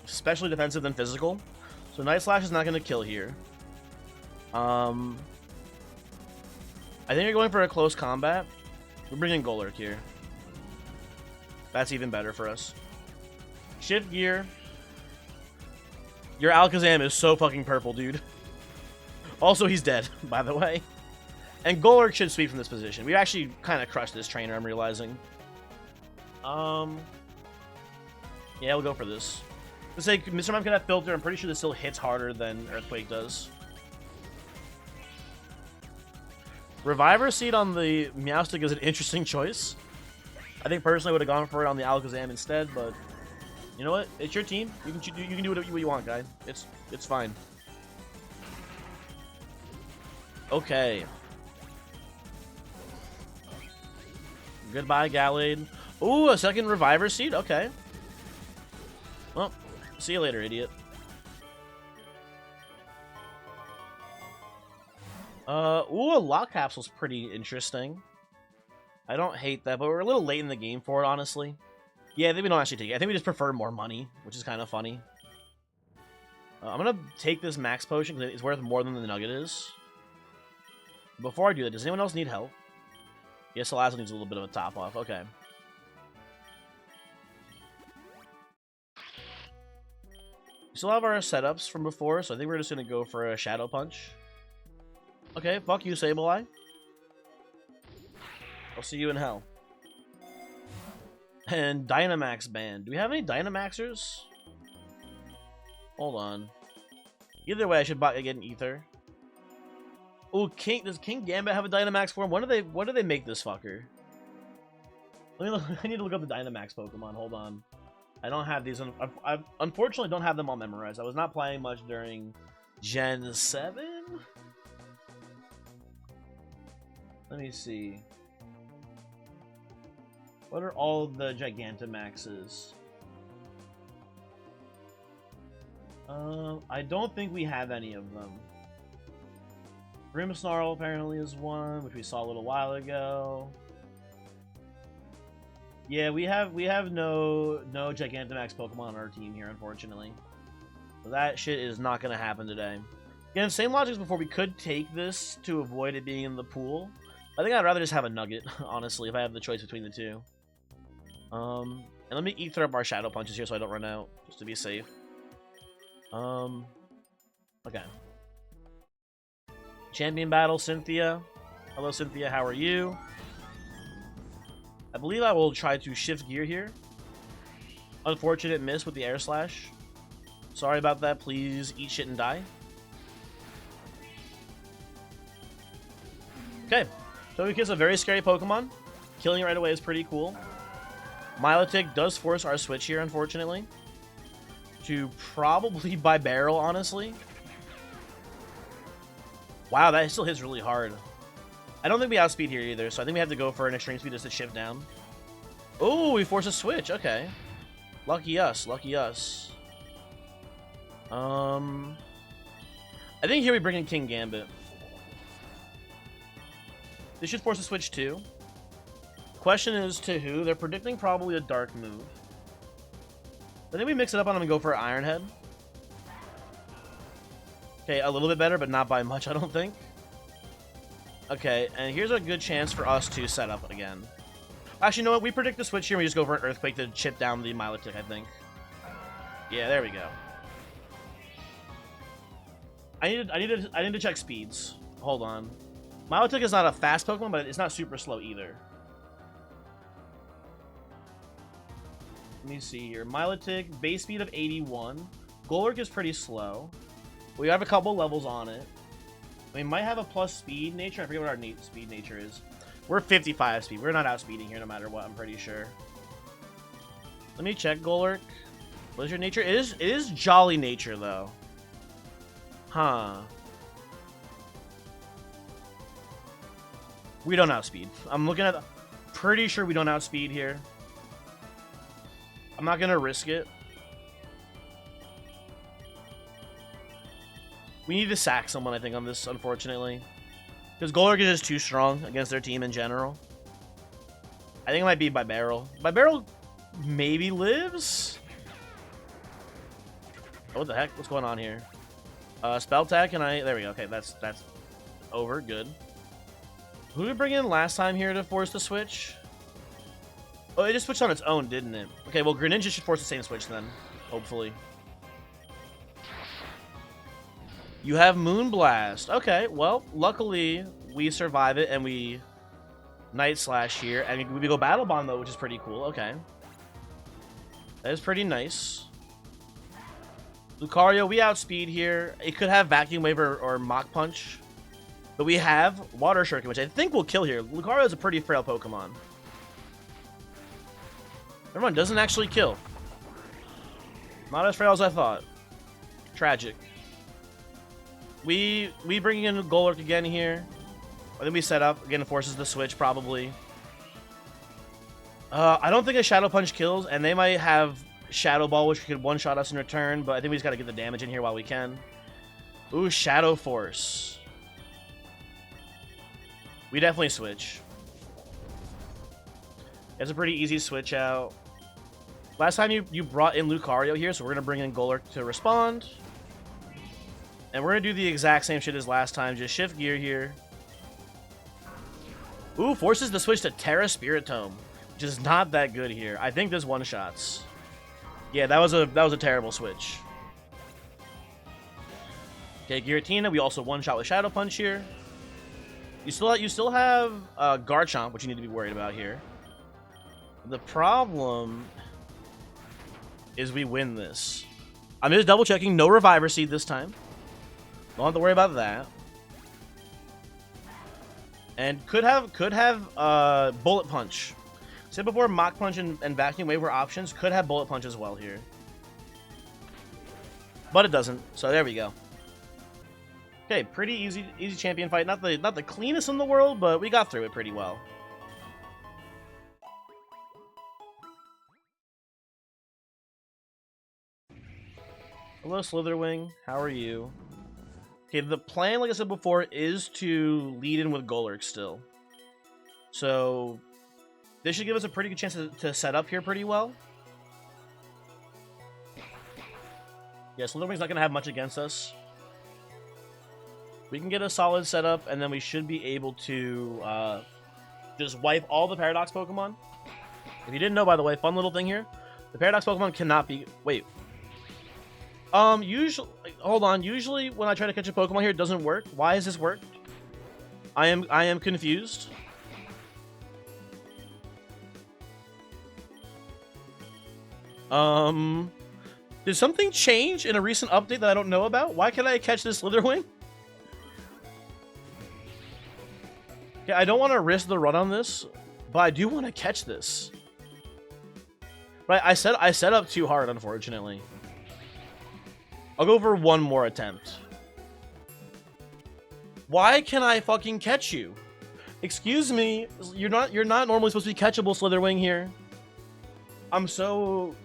specially defensive than physical. So Night Slash is not going to kill here. I think you're going for a close combat. We're bringing Golurk here. That's even better for us. Shift gear. Your Alakazam is so fucking purple, dude. Also, he's dead, by the way. And Golurk should sweep from this position. We actually kind of crushed this trainer, I'm realizing. Yeah, we'll go for this. Let's say Mr. Mime can have Filter. I'm pretty sure this still hits harder than Earthquake does. Reviver Seed on the Meowstic is an interesting choice. I think personally I would have gone for it on the Alakazam instead, but you know what? It's your team. You can do whatever you want, guy. It's fine. Okay. Goodbye, Gallade. Ooh, a second Reviver Seed? Okay. Well, see you later, idiot. Ooh, a Lock Capsule's pretty interesting. I don't hate that, but we're a little late in the game for it, honestly. Yeah, I think we don't actually take it. I think we just prefer more money, which is kind of funny. I'm gonna take this Max Potion because it's worth more than the Nugget is. Before I do that, does anyone else need help? Yes, Salazzle needs a little bit of a top off. Okay. We still have our setups from before, so I think we're just gonna go for a Shadow Punch. Okay, fuck you, Sableye. I'll see you in hell. And Dynamax Band. Do we have any Dynamaxers? Hold on. Either way, I should get an Ether. Oh, does King Gambit have a Dynamax form? When do they make this fucker? Let me look, I need to look up the Dynamax Pokemon. Hold on. I don't have these. I unfortunately don't have them all memorized. I was not playing much during Gen 7. Let me see. What are all the Gigantamaxes? I don't think we have any of them. Grimmsnarl apparently is one, which we saw a little while ago. Yeah, we have no Gigantamax Pokemon on our team here, unfortunately. So that shit is not gonna happen today. Again, same logic as before. We could take this to avoid it being in the pool. I think I'd rather just have a Nugget, honestly, if I have the choice between the two. And let me Ether up our Shadow Punches here so I don't run out, just to be safe. Okay. Champion Battle, Cynthia. Hello, Cynthia, how are you? I believe I will try to shift gear here. Unfortunate miss with the Air Slash. Sorry about that, please eat shit and die. Okay, so we kiss a very scary Pokemon. Killing it right away is pretty cool. Milotic does force our switch here, unfortunately. To probably Bibarel, honestly. Wow, that still hits really hard. I don't think we outspeed here either, so I think we have to go for an extreme speed just to shift down. Oh, we force a switch. Okay. Lucky us. Lucky us. I think here we bring in King Gambit. This should force a switch too. Question is to who? They're predicting probably a dark move. I think we mix it up on them and go for Iron Head. Okay, a little bit better, but not by much, I don't think. Okay, and here's a good chance for us to set up again. Actually, you know what? We predict the switch here, and we just go for an Earthquake to chip down the Milotic, I think. Yeah, there we go. I need to check speeds. Hold on. Milotic is not a fast Pokemon, but it's not super slow either. Let me see here. Milotic, base speed of 81. Golurk is pretty slow. We have a couple levels on it. We might have a plus speed nature. I forget what our speed nature is. We're 55 speed. We're not outspeeding here no matter what, I'm pretty sure. Let me check, Golurk. What is your nature? It is Jolly nature, though. Huh. We don't outspeed. I'm looking at... Pretty sure we don't outspeed here. I'm not going to risk it. We need to sack someone, I think, on this, unfortunately. Because Golurk is just too strong against their team in general. I think it might be Bibarel. Bibarel maybe lives? Oh, what the heck? What's going on here? Spell tag, and there we go. Okay, that's over. Good. Who did we bring in last time here to force the switch? Oh, it just switched on its own, didn't it? Okay, well, Greninja should force the same switch then. Hopefully. You have Moonblast. Okay, well, luckily, we survive it, and we Night Slash here. And we go Battle Bond, though, which is pretty cool. Okay. That is pretty nice. Lucario, we outspeed here. It could have Vacuum Wave or Mach Punch. But we have Water Shuriken, which I think will kill here. Lucario is a pretty frail Pokemon. Never mind, doesn't actually kill. Not as frail as I thought. Tragic. We bring in Golurk again here. I think we set up. Again, it forces the switch, probably. I don't think a Shadow Punch kills, and they might have Shadow Ball, which could one-shot us in return, but I think we just gotta get the damage in here while we can. Ooh, Shadow Force. We definitely switch. It's a pretty easy switch out. Last time you brought in Lucario here, so we're gonna bring in Golurk to respond. And we're gonna do the exact same shit as last time, just shift gear here. Ooh, forces the switch to Terra Spiritomb, which is not that good here. I think this one-shots. Yeah, that was a terrible switch. Okay, Giratina, we also one-shot with Shadow Punch here. You still have Garchomp, which you need to be worried about here. The problem is we win this. I'm just double checking, no Reviver Seed this time. Don't have to worry about that. And could have Bullet Punch. Said before, Mach Punch and Vacuum Wave were options. Could have Bullet Punch as well here. But it doesn't, so there we go. Okay, pretty easy champion fight. Not the cleanest in the world, but we got through it pretty well. Hello, Slitherwing. How are you? Okay, the plan, like I said before, is to lead in with Golurk still. So this should give us a pretty good chance to set up here pretty well. Yeah, Slitherwing's not going to have much against us. We can get a solid setup, and then we should be able to just wipe all the Paradox Pokemon. If you didn't know, by the way, fun little thing here. The Paradox Pokemon cannot be... Wait. Usually... Hold on. Usually, when I try to catch a Pokemon here, it doesn't work. Why has this worked? I am confused. Did something change in a recent update that I don't know about? Why can't I catch this Slitherwing? Yeah, I don't want to risk the run on this, but I do want to catch this. Right, I set up too hard, unfortunately. I'll go for one more attempt. Why can I fucking catch you? Excuse me, you're not normally supposed to be catchable, Slitherwing here. I'm so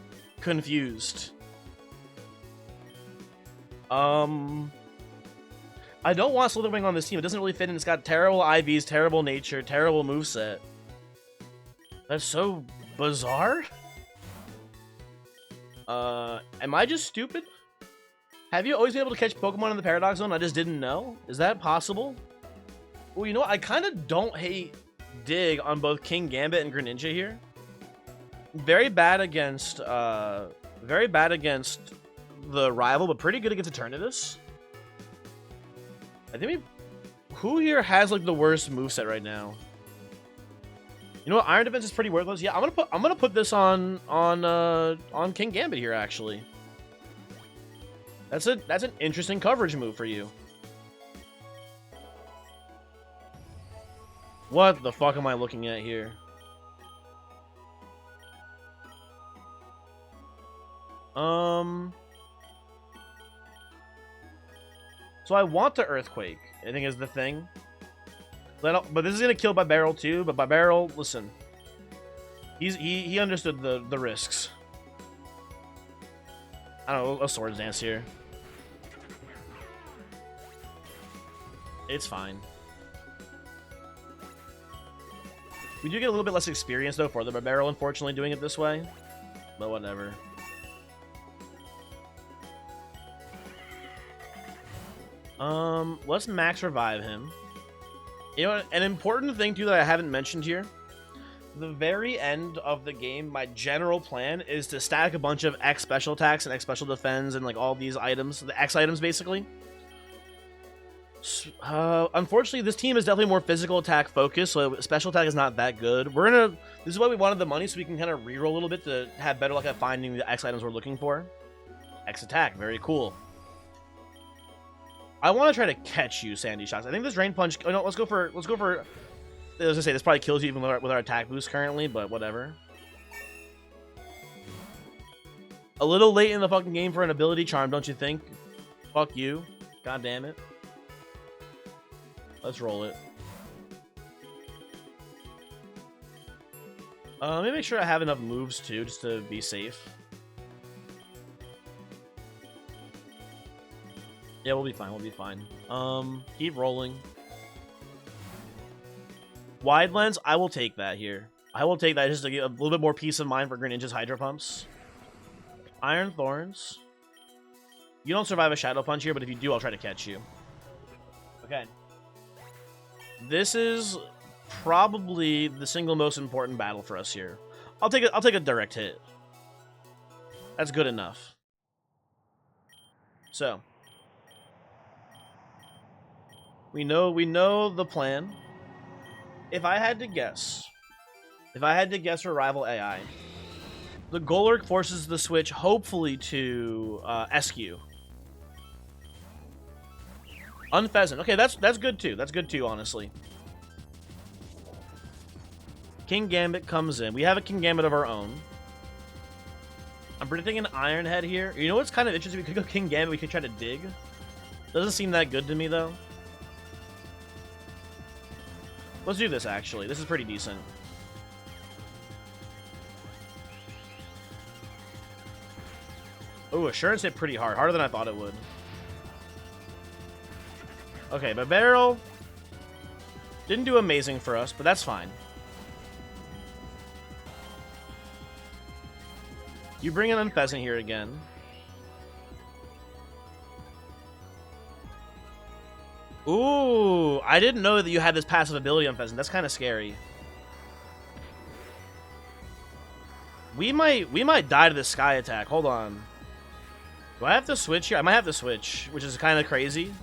confused. I don't want Slitherwing on this team. It doesn't really fit in. It's got terrible IVs, terrible nature, terrible moveset. That's so bizarre. Am I just stupid? Have you always been able to catch Pokemon in the Paradox Zone? I just didn't know. Is that possible? Well, you know what? I kind of don't hate Dig on both King Gambit and Greninja here. Very bad against the rival, but pretty good against Eternatus. I think who here has like the worst moveset right now? You know what? Iron Defense is pretty worthless. Yeah, I'm gonna put this on King Gambit here. Actually, that's an interesting coverage move for you. What the fuck am I looking at here? So I want the Earthquake, I think is the thing. But this is gonna kill Bibarel too. But Bibarel, listen, he understood the risks. I don't know, a Swords Dance here. It's fine. We do get a little bit less experience though for the Bibarel, unfortunately, doing it this way. But whatever. Let's max revive him. You know, an important thing too that I haven't mentioned here. The very end of the game, my general plan is to stack a bunch of X special attacks and X special defense and like all these items, the X items basically. Unfortunately, this team is definitely more physical attack focused, so special attack is not that good. This is why we wanted the money, so we can kind of reroll a little bit to have better luck at finding the X items we're looking for. X attack, very cool. I want to try to catch you, Sandy Shocks. I think this Drain Punch... Oh, no, let's go for... I was going to say, this probably kills you even with our attack boost currently, but whatever. A little late in the fucking game for an ability charm, don't you think? Fuck you. God damn it. Let's roll it. Let me make sure I have enough moves too, just to be safe. Yeah, we'll be fine. We'll be fine. Keep rolling. Wide lens, I will take that here. I will take that just to get a little bit more peace of mind for Greninja's Hydro Pumps. Iron Thorns. You don't survive a Shadow Punch here, but if you do, I'll try to catch you. Okay. This is probably the single most important battle for us here. I'll take a direct hit. That's good enough. So we know the plan. If I had to guess for rival AI, the Golurk forces the switch hopefully to SQ. Unpheasant. Okay, that's good too. That's good too, honestly. Kingambit comes in. We have a Kingambit of our own. I'm predicting an Iron Head here. You know what's kind of interesting? We could go Kingambit. We could try to dig. Doesn't seem that good to me, though. Let's do this, actually. This is pretty decent. Oh, Assurance hit pretty hard. Harder than I thought it would. Okay, but Barrel didn't do amazing for us, but that's fine. You bring in Unpheasant here again. Ooh, I didn't know that you had this passive ability on Pheasant. That's kind of scary. We might die to this Sky attack. Hold on. Do I have to switch here? I might have to switch, which is kind of crazy.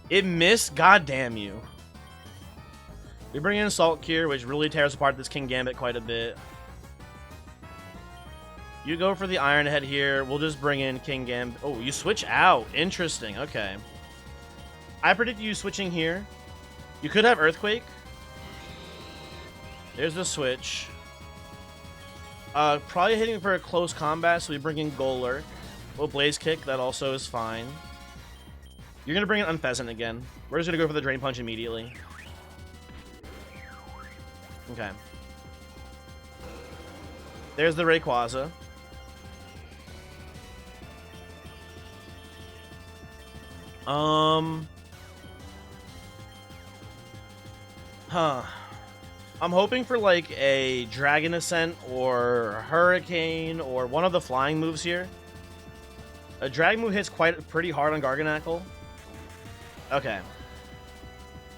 It missed. God damn you. We bring in Salt Cure, which really tears apart this Kingambit quite a bit. You go for the Iron Head here. We'll just bring in Kingambit. Oh, you switch out. Interesting. Okay. I predict you switching here. You could have Earthquake. There's the switch. Probably hitting for a close combat, so we bring in Golurk. Oh, Blaze Kick. That also is fine. You're going to bring in Unpheasant again. We're just going to go for the Drain Punch immediately. Okay. There's the Rayquaza. I'm hoping for like a Dragon Ascent or Hurricane or one of the flying moves here. A Dragon move hits pretty hard on Garganacl. Okay.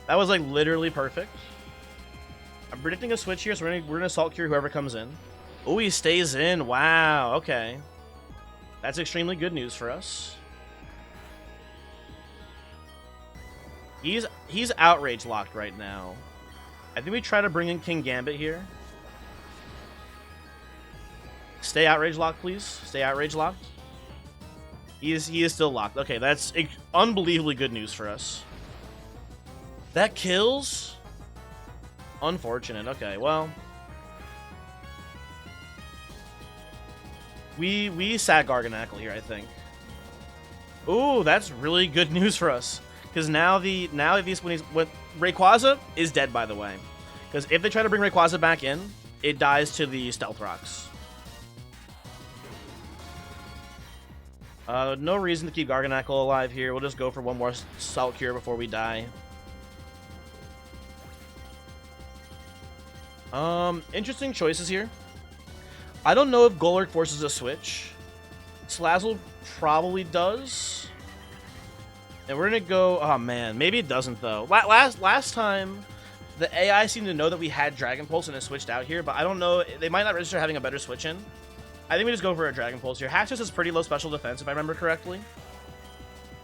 That was like literally perfect. I'm predicting a switch here, so we're gonna Salt Cure whoever comes in. Oh, he stays in. Wow, okay. That's extremely good news for us. He's Outrage locked right now. I think we try to bring in Kingambit here. Stay Outrage locked, please. Stay Outrage locked. He is still locked. Okay, that's unbelievably good news for us. That kills? Unfortunate. Okay, well. We sat Garganacl here, I think. Ooh, that's really good news for us. Because now when Rayquaza is dead, by the way. Because if they try to bring Rayquaza back in, it dies to the Stealth Rocks. No reason to keep Garganacl alive here. We'll just go for one more Salt Cure before we die. Interesting choices here. I don't know if Golurk forces a switch. Salazzle probably does. And we're gonna go. Oh man, maybe it doesn't though. Last time, the AI seemed to know that we had Dragon Pulse and it switched out here, but I don't know. They might not register having a better switch in. I think we just go for a Dragon Pulse here. Haxorus has pretty low special defense, if I remember correctly.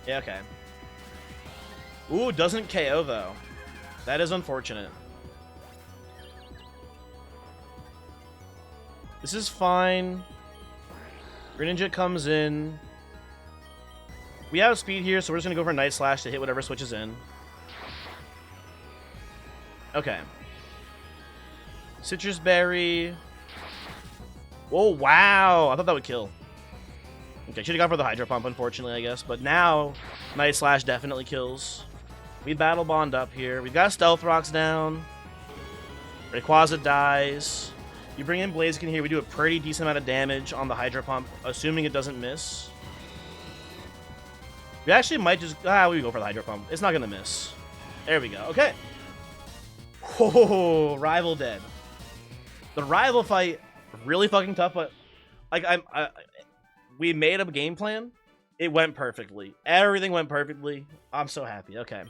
Yeah, okay. Ooh, doesn't KO though. That is unfortunate. This is fine. Greninja comes in. We have speed here, so we're just going to go for Night Slash to hit whatever switches in. Okay. Citrus Berry. Oh, wow. I thought that would kill. Okay, should have gone for the Hydro Pump, unfortunately, I guess. But now, Night Slash definitely kills. We Battle Bond up here. We've got Stealth Rocks down. Rayquaza dies. You bring in Blaziken here. We do a pretty decent amount of damage on the Hydro Pump, assuming it doesn't miss. We actually might just... we go for the Hydro Pump. It's not going to miss. There we go. Okay. Whoa, rival dead. The rival fight, really fucking tough, but like we made a game plan. It went perfectly. Everything went perfectly. I'm so happy. Okay.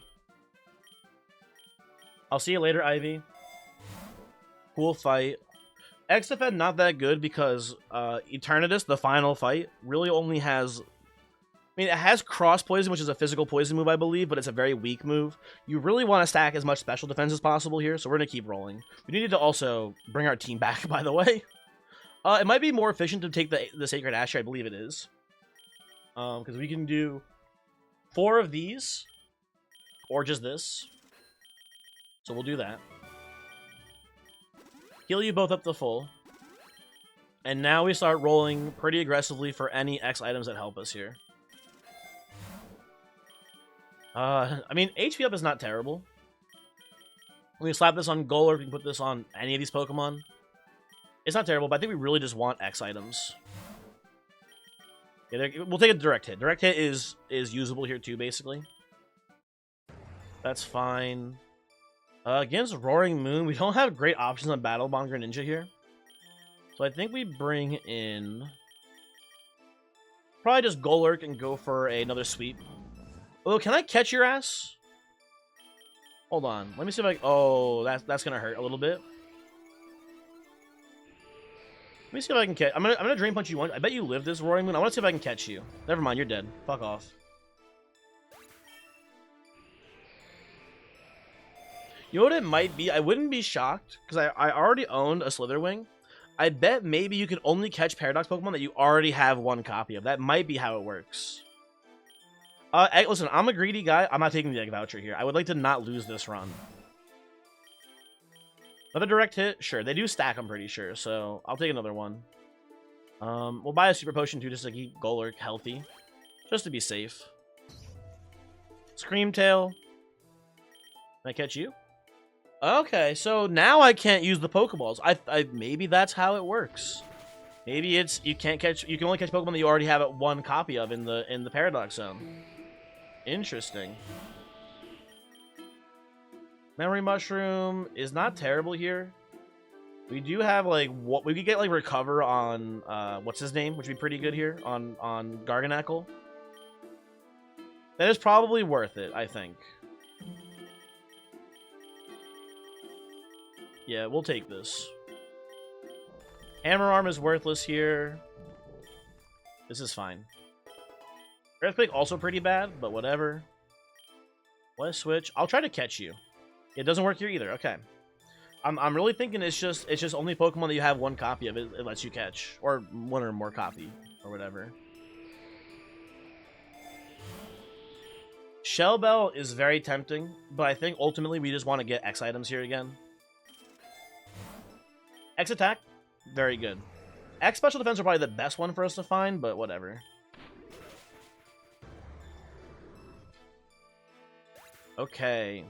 I'll see you later, Ivy. Cool fight. XFN not that good because Eternatus, the final fight, really only has... I mean, it has Cross Poison, which is a physical poison move, I believe, but it's a very weak move. You really want to stack as much special defense as possible here, so we're going to keep rolling. We needed to also bring our team back, by the way. It might be more efficient to take the Sacred Ash here, I believe it is. Because we can do 4 of these, or just this. So we'll do that. Heal you both up to full. And now we start rolling pretty aggressively for any X items that help us here. I mean, HP up is not terrible. We can slap this on Golurk, we can put this on any of these Pokemon. It's not terrible, but I think we really just want X items. Yeah, we'll take a direct hit. Direct hit is usable here too, basically. That's fine. Against Roaring Moon, we don't have great options on Battle Bond Greninja here. So I think we bring in... probably just Golurk and go for another sweep. Oh, can I catch your ass? Hold on. Let me see if I... oh, that's gonna hurt a little bit. Let me see if I can catch... I'm gonna Drain Punch you once. I bet you live this Roaring Moon. I want to see if I can catch you. Never mind, you're dead. Fuck off. You know what it might be? I wouldn't be shocked, because I already owned a Slitherwing. I bet maybe you can only catch Paradox Pokemon that you already have 1 copy of. That might be how it works. Listen, I'm a greedy guy. I'm not taking the Egg Voucher here. I would like to not lose this run. Another direct hit? Sure. They do stack, I'm pretty sure, so I'll take another one. We'll buy a Super Potion too, just to keep Golurk healthy. Just to be safe. Screamtail. Can I catch you? Okay, so now I can't use the Pokeballs. Maybe that's how it works. Maybe it's you can only catch Pokemon that you already have 1 copy of in the Paradox Zone. Interesting. Memory Mushroom is not terrible here. We do have like what we could get like Recover on what's his name, which would be pretty good here on Garganacl. That is probably worth it, I think. Yeah, we'll take this. Hammer Arm is worthless here. This is fine. Earthquake also pretty bad, but whatever. Let's switch. I'll try to catch you. It doesn't work here either. Okay. I'm really thinking it's just only Pokemon that you have 1 copy of it lets you catch, or 1 or more copy, or whatever. Shell Bell is very tempting, but I think ultimately we just want to get X items here again. X attack, very good. X special defense are probably the best one for us to find, but whatever. Okay.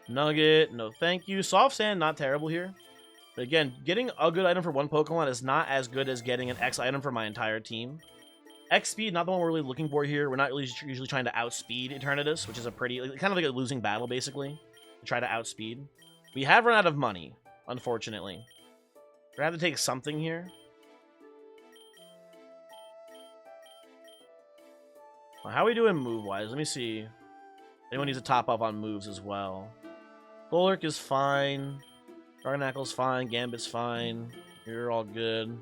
Nugget, no thank you. Soft Sand, not terrible here. But again, getting a good item for 1 Pokemon is not as good as getting an X item for my entire team. X speed, not the one we're really looking for here. We're not really usually trying to outspeed Eternatus, which is a pretty, kind of like a losing battle, basically. To try to outspeed. We have run out of money, unfortunately. We're going to have to take something here. Well, how are we doing move-wise? Let me see. Anyone needs to top up on moves as well. Golurk is fine. Garganacl's fine. Gambit's fine. You're all good.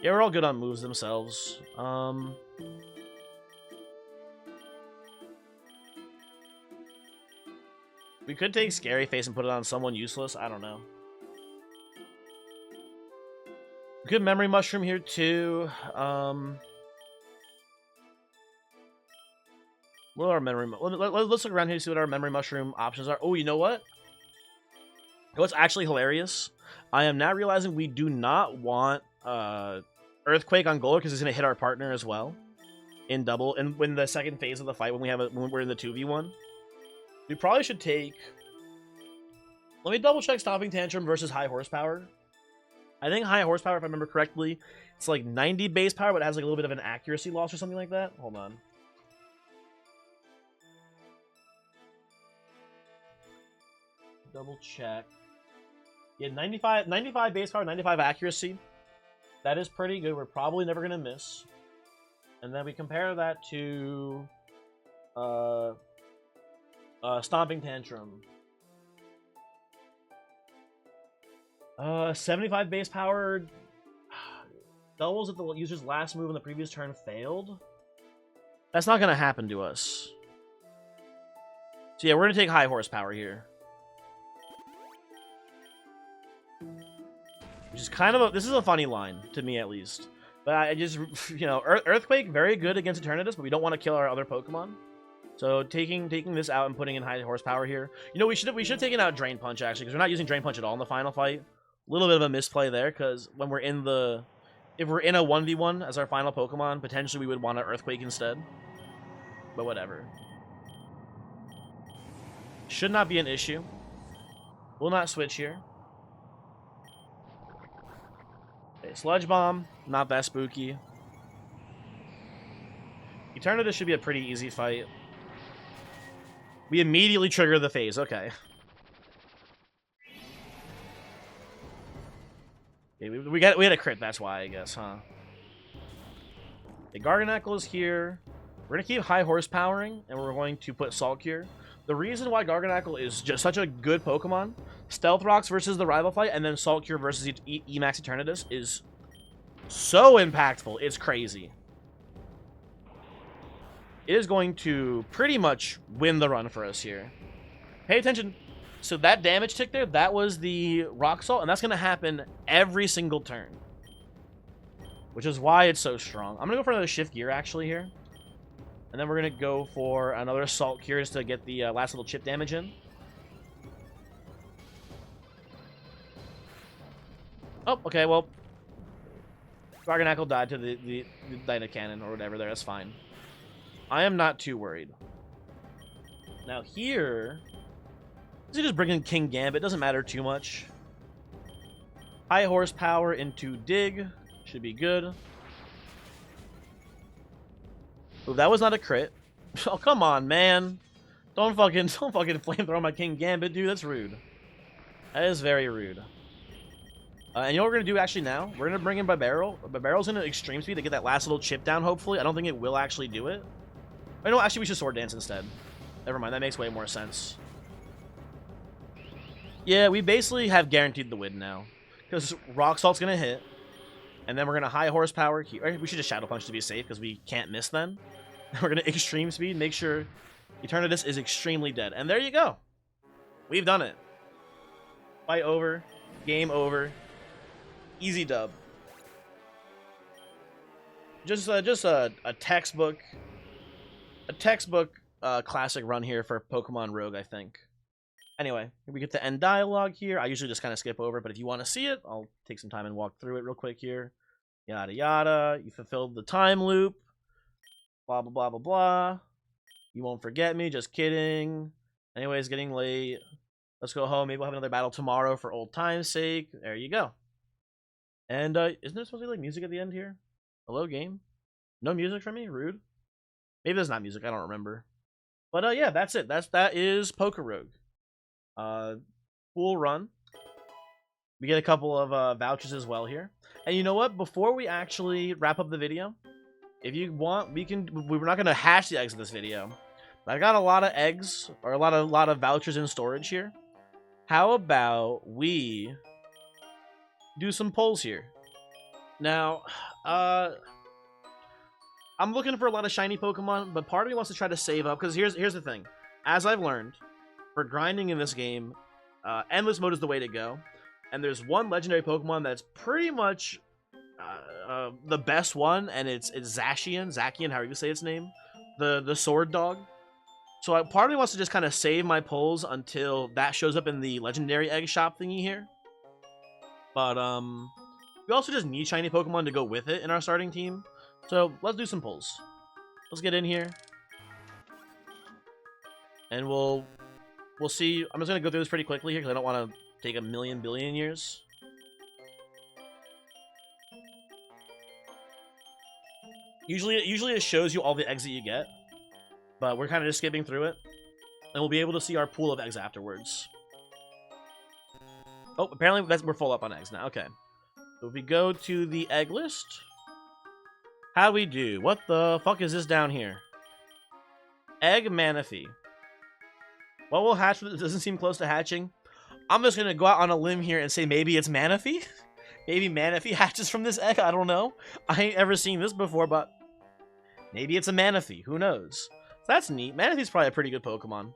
Yeah, we're all good on moves themselves. We could take Scary Face and put it on someone useless. I don't know. We could Memory Mushroom here too. What are our memory? Let's look around here to see what our Memory Mushroom options are. Oh, you know what? What's actually hilarious? I am now realizing we do not want Earthquake on Golurk because it's going to hit our partner as well in double. And when the second phase of the fight, when we're in the 2v1. We probably should take... Let me double check Stomping Tantrum versus High Horsepower. I think High Horsepower, if I remember correctly, it's like 90 base power, but it has like a little bit of an accuracy loss or something like that. Hold on. Double check. Yeah, 95 base power, 95 accuracy. That is pretty good. We're probably never going to miss. And then we compare that to Stomping Tantrum. 75 base power doubles if the user's last move in the previous turn failed. That's not going to happen to us. So yeah, we're going to take High Horsepower here. Which is kind of a... This is a funny line, to me at least. But I just... You know, Earthquake, very good against Eternatus, but we don't want to kill our other Pokemon. So taking this out and putting in High Horsepower here. You know, we should have taken out Drain Punch, actually, because we're not using Drain Punch at all in the final fight. A little bit of a misplay there, because when we're in the... If we're in a 1v1 as our final Pokemon, potentially we would want an Earthquake instead. But whatever. Should not be an issue. Will not switch here. Okay, Sludge Bomb, not that spooky. Eternatus should be a pretty easy fight. We immediately trigger the phase, okay. Okay, we had a crit, that's why, I guess, huh? Okay, Garganacl is here. We're gonna keep High Horsepowering, and we're going to put Salt Cure. The reason why Garganacl is just such a good Pokemon, Stealth Rocks versus the rival fight, and then Salt Cure versus Emax Eternatus is so impactful. It's crazy. It is going to pretty much win the run for us here. Pay attention. So that damage tick there, that was the Rock Salt, and that's going to happen every single turn. Which is why it's so strong. I'm going to go for another Shift Gear, actually, here. And then we're going to go for another Salt Cure just to get the last little chip damage in. Oh, okay, well. Garganacl died to the Dyna Cannon or whatever there. That's fine. I am not too worried. Now here... This is just bringing King Gambit. Doesn't matter too much. High Horsepower into Dig. Should be good. Oh, that was not a crit. Oh, come on, man. Don't fucking flamethrow my King Gambit, dude. That's rude. That is very rude. And you know what we're going to do actually now? We're going to bring in Bibarel. Bibarel's in an extreme speed to get that last little chip down, hopefully. I don't think it will actually do it. I know, actually, we should Sword Dance instead. Never mind, that makes way more sense. Yeah, we basically have guaranteed the win now. Because Rock Salt's going to hit. And then we're going to High Horsepower. We should just Shadow Punch to be safe, because we can't miss then. We're going to Extreme Speed, make sure Eternatus is extremely dead. And there you go. We've done it. Fight over. Game over. Easy dub. Just a textbook classic run here for Pokemon Rogue, I think. Anyway, we get to end dialogue here. I usually just kind of skip over, but if you want to see it, I'll take some time and walk through it real quick here. Yada yada. You fulfilled the time loop. Blah blah blah blah blah. You won't forget me. Just kidding. Anyways, getting late. Let's go home. Maybe we'll have another battle tomorrow for old time's sake. There you go. And isn't there supposed to be like music at the end here? Hello, game. No music from me? Rude. Maybe there's not music. I don't remember. But yeah, that's it. That is Pokerogue. Cool run. We get a couple of vouchers as well here. And you know what? Before we actually wrap up the video, if you want, we're not gonna hash the eggs in this video. But I got a lot of eggs or a lot of vouchers in storage here. How about we do some polls here? Now, I'm looking for a lot of shiny Pokemon, but part of me wants to try to save up because here's the thing. As I've learned, for grinding in this game, endless mode is the way to go. And there's one legendary Pokemon that's pretty much the best one, and it's Zacian, however you say its name, the sword dog. So part of me wants to just kind of save my pulls until that shows up in the legendary egg shop thingy here. But we also just need shiny Pokemon to go with it in our starting team. So let's do some pulls. Let's get in here, and we'll we'll see. I'm just gonna go through this pretty quickly here because I don't want to take a million billion years. Usually it shows you all the eggs that you get, but we're kind of just skipping through it, and we'll be able to see our pool of eggs afterwards. Oh, apparently we're full up on eggs now. Okay. So if we go to the egg list, how we do? What the fuck is this down here? Egg Manaphy. What will hatch? It doesn't seem close to hatching. I'm just gonna go out on a limb here and say maybe it's Manaphy. Maybe Manaphy hatches from this egg. I don't know. I ain't ever seen this before, but maybe it's a Manaphy. Who knows? So that's neat. Manaphy's probably a pretty good Pokemon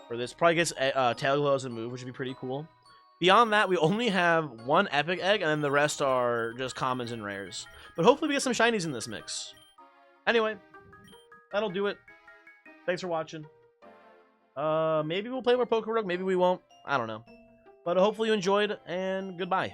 for this. Probably gets Tail Glow as a move, which would be pretty cool. Beyond that, we only have one epic egg, and then the rest are just commons and rares. But hopefully we get some shinies in this mix. Anyway, that'll do it. Thanks for watching. Maybe we'll play more Pokerug, maybe we won't. I don't know. But hopefully you enjoyed, and goodbye.